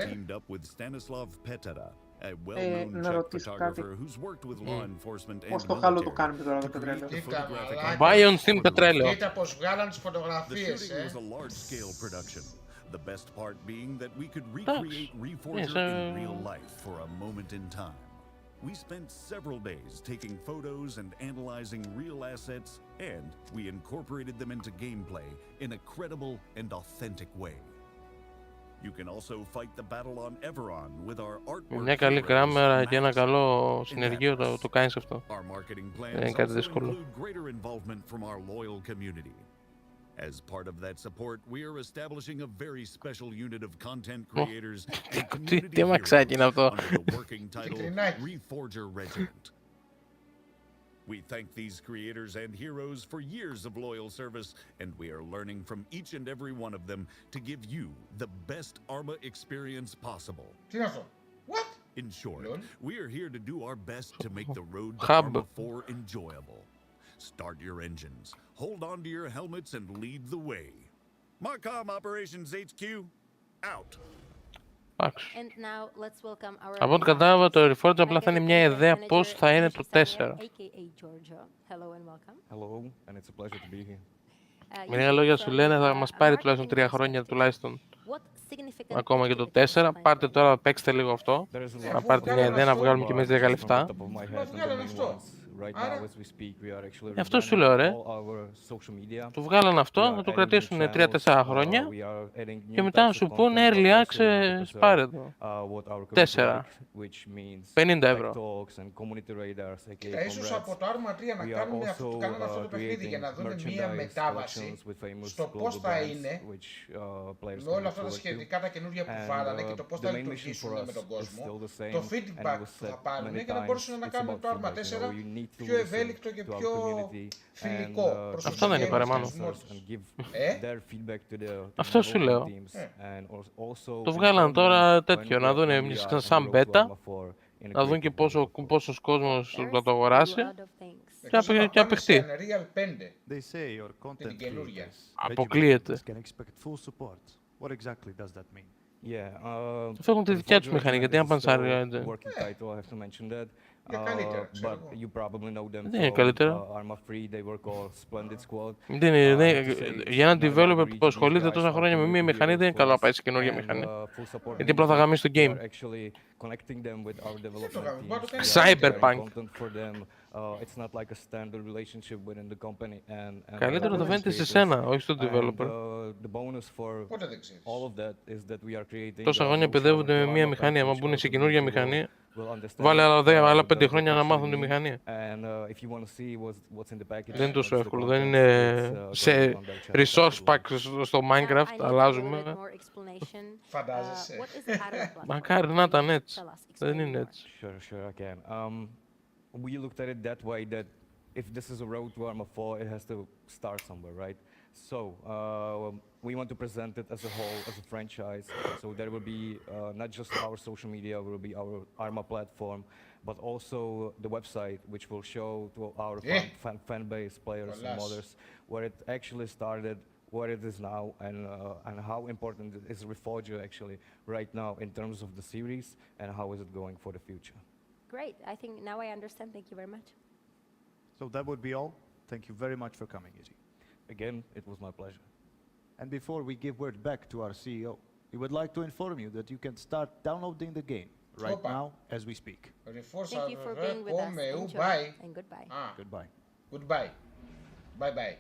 teamed up with Stanislav Petera, a να well-known Czech ρωτήσω κάτι. photographer who's worked with law enforcement and Πώς το χάλο το military κάνουμε τώρα το to create πετρέλαιο. the photographic Buy on Steam πετρέλαιο. Κοίτα πως βγάλαν τις The φωτογραφίες, shooting was a large-scale production. The best part being that we could recreate Reforger in real life for a moment in time. We spent several days taking photos and analyzing real assets, and we incorporated them into gameplay in a credible and authentic way. You can also fight the battle on Everon with our artwork. Μια καλή κάμερα και ένα καλό συνεργείο το κάνεις αυτό. Our marketing Δεν είναι plans κάτι also δύσκολο. include greater involvement from our loyal community. As part of that support, we are establishing a very special unit of content creators and community heroes under the working title Reforger Regiment. We thank these creators and heroes for years of loyal service, and we are learning from each and every one of them to give you the best Arma experience possible. What? In short, we are here to do our best to make the road to Hub. Arma 4 enjoyable. Start your engines, hold on to your helmets, and lead the way. Marcom Operations HQ, out. And now let's welcome our Από ό,τι κατάλαβα το Reforger απλά θα είναι μια ιδέα πώς θα είναι το 4. Hello and welcome. Hello, and it's a pleasure to be here. Με λίγα λόγια σου λένε θα μας πάρει τουλάχιστον 3 χρόνια τουλάχιστον. Ακόμα και το 4. Πάρτε τώρα, παίξτε λίγο αυτό. Να πάρετε μια ιδέα, να βγάλουμε και εμείς 10 λεφτά. Αυτό σου λέω, ρε. Του βγάλαν αυτό, θα το κρατήσουν 3-4 χρόνια και μετά να σου πούνε early access, πάρε το. 4. 50 ευρώ. Κοίτα, ίσως από το Arma 3 να κάνουν αυτό το παιχνίδι για να δουν μια μετάβαση στο πώς θα είναι με όλα αυτά τα σχετικά τα καινούργια που βάλανε και το πώς θα λειτουργήσουν με τον κόσμο, το feedback που θα πάρουν για να μπορέσουν να κάνουν το Arma 4 πιο ευέλικτο και πιο φιλικό προς αυτό δεν είναι παραμάνω. Αυτό σου λέω. Το βγάλαν τώρα τέτοιο, να δουν σαν beta, να δουν και πόσος κόσμος θα το αγοράσει και απαιχτεί. Αποκλείεται. Αυτό έχουν τη δικιά τους μηχανή, γιατί αν πάνε σαν Unreal Engine. But you probably know them Δεν είναι from καλύτερα. Arma 3, they were called Splendid Squad. Για έναν developer που ασχολείται τόσα χρόνια με μία μηχανή δεν είναι καλό να πάει σε καινούργια μηχανή. Γιατί απλά θα γαμίσει το game. Cyberpunk. Καλύτερο το φαίνεται σε σένα, όχι στον developer. Πότε δεν ξέρεις. Τόσα χρόνια παιδεύονται με μία μηχανή, άμα μπουν σε καινούργια μηχανή, βάλε άλλα 5 χρόνια να μάθουν τη μηχανή. Δεν είναι τόσο εύκολο, δεν είναι σε resource pack στο Minecraft, αλλάζουμε. Φαντάζεσαι. Μακάρι να ήταν έτσι. Δεν είναι έτσι. Sure, I can. We looked at it that way that if this is a road to Arma 4, it has to start somewhere, right? So we want to present it as a whole, as a franchise. So there will be not just our social media, will be our Arma platform, but also the website, which will show to our fan base, players and modders, where it actually started, where it is now, and how important is Reforger actually right now in terms of the series, and how is it going for the future. Great. I think now I understand. Thank you very much. So that would be all. Thank you very much for coming, Izzy. Again, it was my pleasure. And before we give word back to our CEO, we would like to inform you that you can start downloading the game right now as we speak. Thank you for being with us. Enjoy and goodbye. Goodbye. Goodbye. Bye-bye.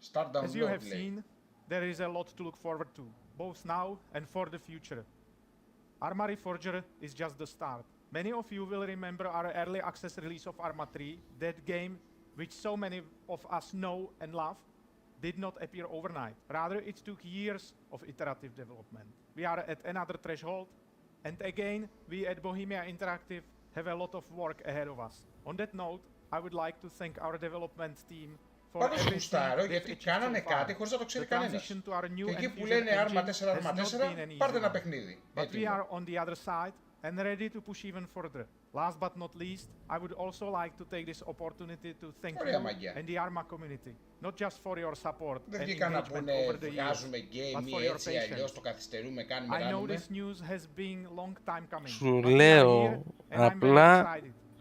Start downloading. As you have seen, there is a lot to look forward to, both now and for the future. Arma Reforger is just the start. Many of you will remember our early access release of Arma 3, that game which so many of us know and love, did not appear overnight. Rather, it took years of iterative development. We are at another threshold, and again, we at Bohemia Interactive have a lot of work ahead of us. On that note, I would like to thank our development team for everything γιατί κάνανε κάτι χωρίς να το ξέρει κανένας. Και εκεί που λένε Arma 4, Arma 4, πάρτε ένα παιχνίδι. But we are on the other side and ready to push even further. Last but not least, I would also like to take this opportunity to thank you and the Arma community, not just for your support and engagement over the years, but for your patience. I know this news has been long time coming. Σου λέω απλά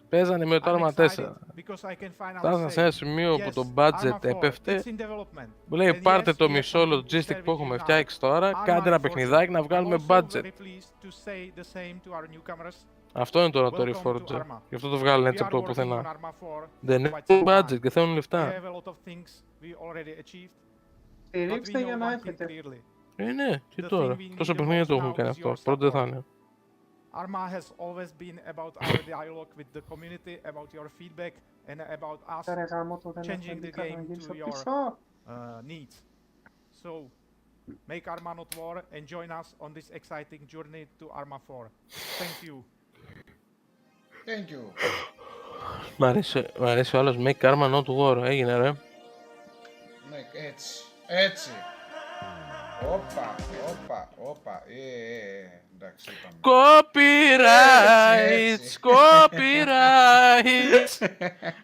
παίζανε με το Arma 4. Φτάσαν σε ένα σημείο που το budget έπεφτε. Μου λέει πάρτε το μισό logistic που έχουμε φτιάξει τώρα, κάντε ένα παιχνιδάκι να βγάλουμε budget. Αυτό είναι τώρα το Reforger. Γι' αυτό το βγάλουν έτσι από το πουθενά. Δεν έχουν budget και θέλουν λεφτά. Στηρίξτε για να έχετε. Ναι, και τώρα. Τόσο παιχνίδια το έχουν κάνει αυτό. Πρώτα δεν θα είναι. Arma has always been about our dialogue with the community, about your feedback, and about us changing the game to your needs. So, make Arma not war and join us on this exciting journey to Arma 4. Thank you. Thank you. Μ' αρέσει ο άλλος make Arma not war. Έγινε ρε. Έτσι. Όπα. Εντάξει, Copyrights.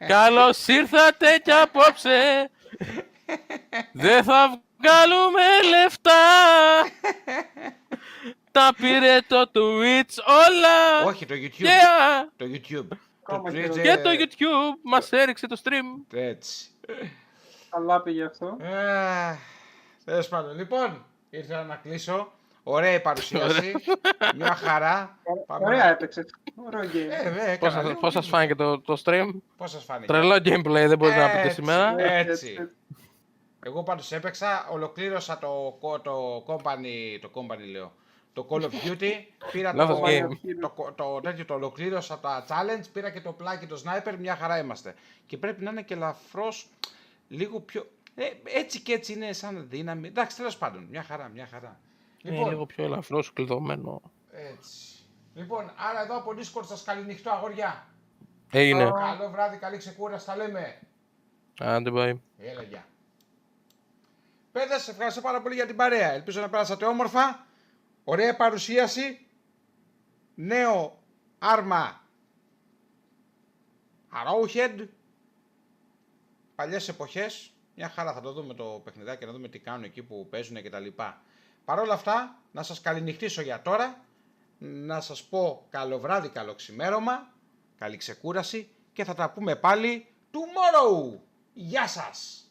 Καλώς ήρθατε κι απόψε. Δεν θα βγάλουμε λεφτά. Τα πήρε το Twitch όλα. Όχι, το YouTube. Το YouTube. Και το YouTube μας έριξε το stream. Έτσι. Καλά πήγε αυτό. Τέλος πάντων, λοιπόν, ήρθα να κλείσω. Ωραία η παρουσίαση. Μια χαρά. Ωραία έπαιξε. Ωραίο game. Πώς σας φάνηκε το stream? Πώς σας φάνηκε? Τρελό gameplay, δεν μπορείτε να πείτε σήμερα. Έτσι. Εγώ πάντως έπαιξα, ολοκλήρωσα το company λέω. Το Call of Duty, πήρα το ολοκλήρωσα τα challenge, πήρα και το πλάκι, το sniper, μια χαρά είμαστε. Και πρέπει να είναι και ελαφρώς, λίγο πιο... έτσι και έτσι είναι σαν δύναμη. Εντάξει, τέλος πάντων, μια χαρά. Λοιπόν, λίγο πιο ελαφρώς κλειδωμένο. Έτσι. Λοιπόν, άρα εδώ από Discord σας καληνυχτώ, αγόρια. Έγινε. Καλό βράδυ, καλή ξεκούραση, τα λέμε. Άντε, bye. Έλα, γεια. Παιδες, σε ευχαριστώ πάρα πολύ για την παρέα. Ελπίζω να περάσατε όμορφα. Ωραία παρουσίαση. Νέο Arma Arrowhead. Παλιές εποχές. Μια χαρά, θα το δούμε το παιχνιδάκι, να δούμε τι κάνουν εκεί που παίζουν και τα λοιπά. Παρ' όλα αυτά, να σας καληνυχτήσω για τώρα. να σας πω καλό βράδυ, καλό ξημέρωμα, καλή ξεκούραση και θα τα πούμε πάλι tomorrow. Γεια σας!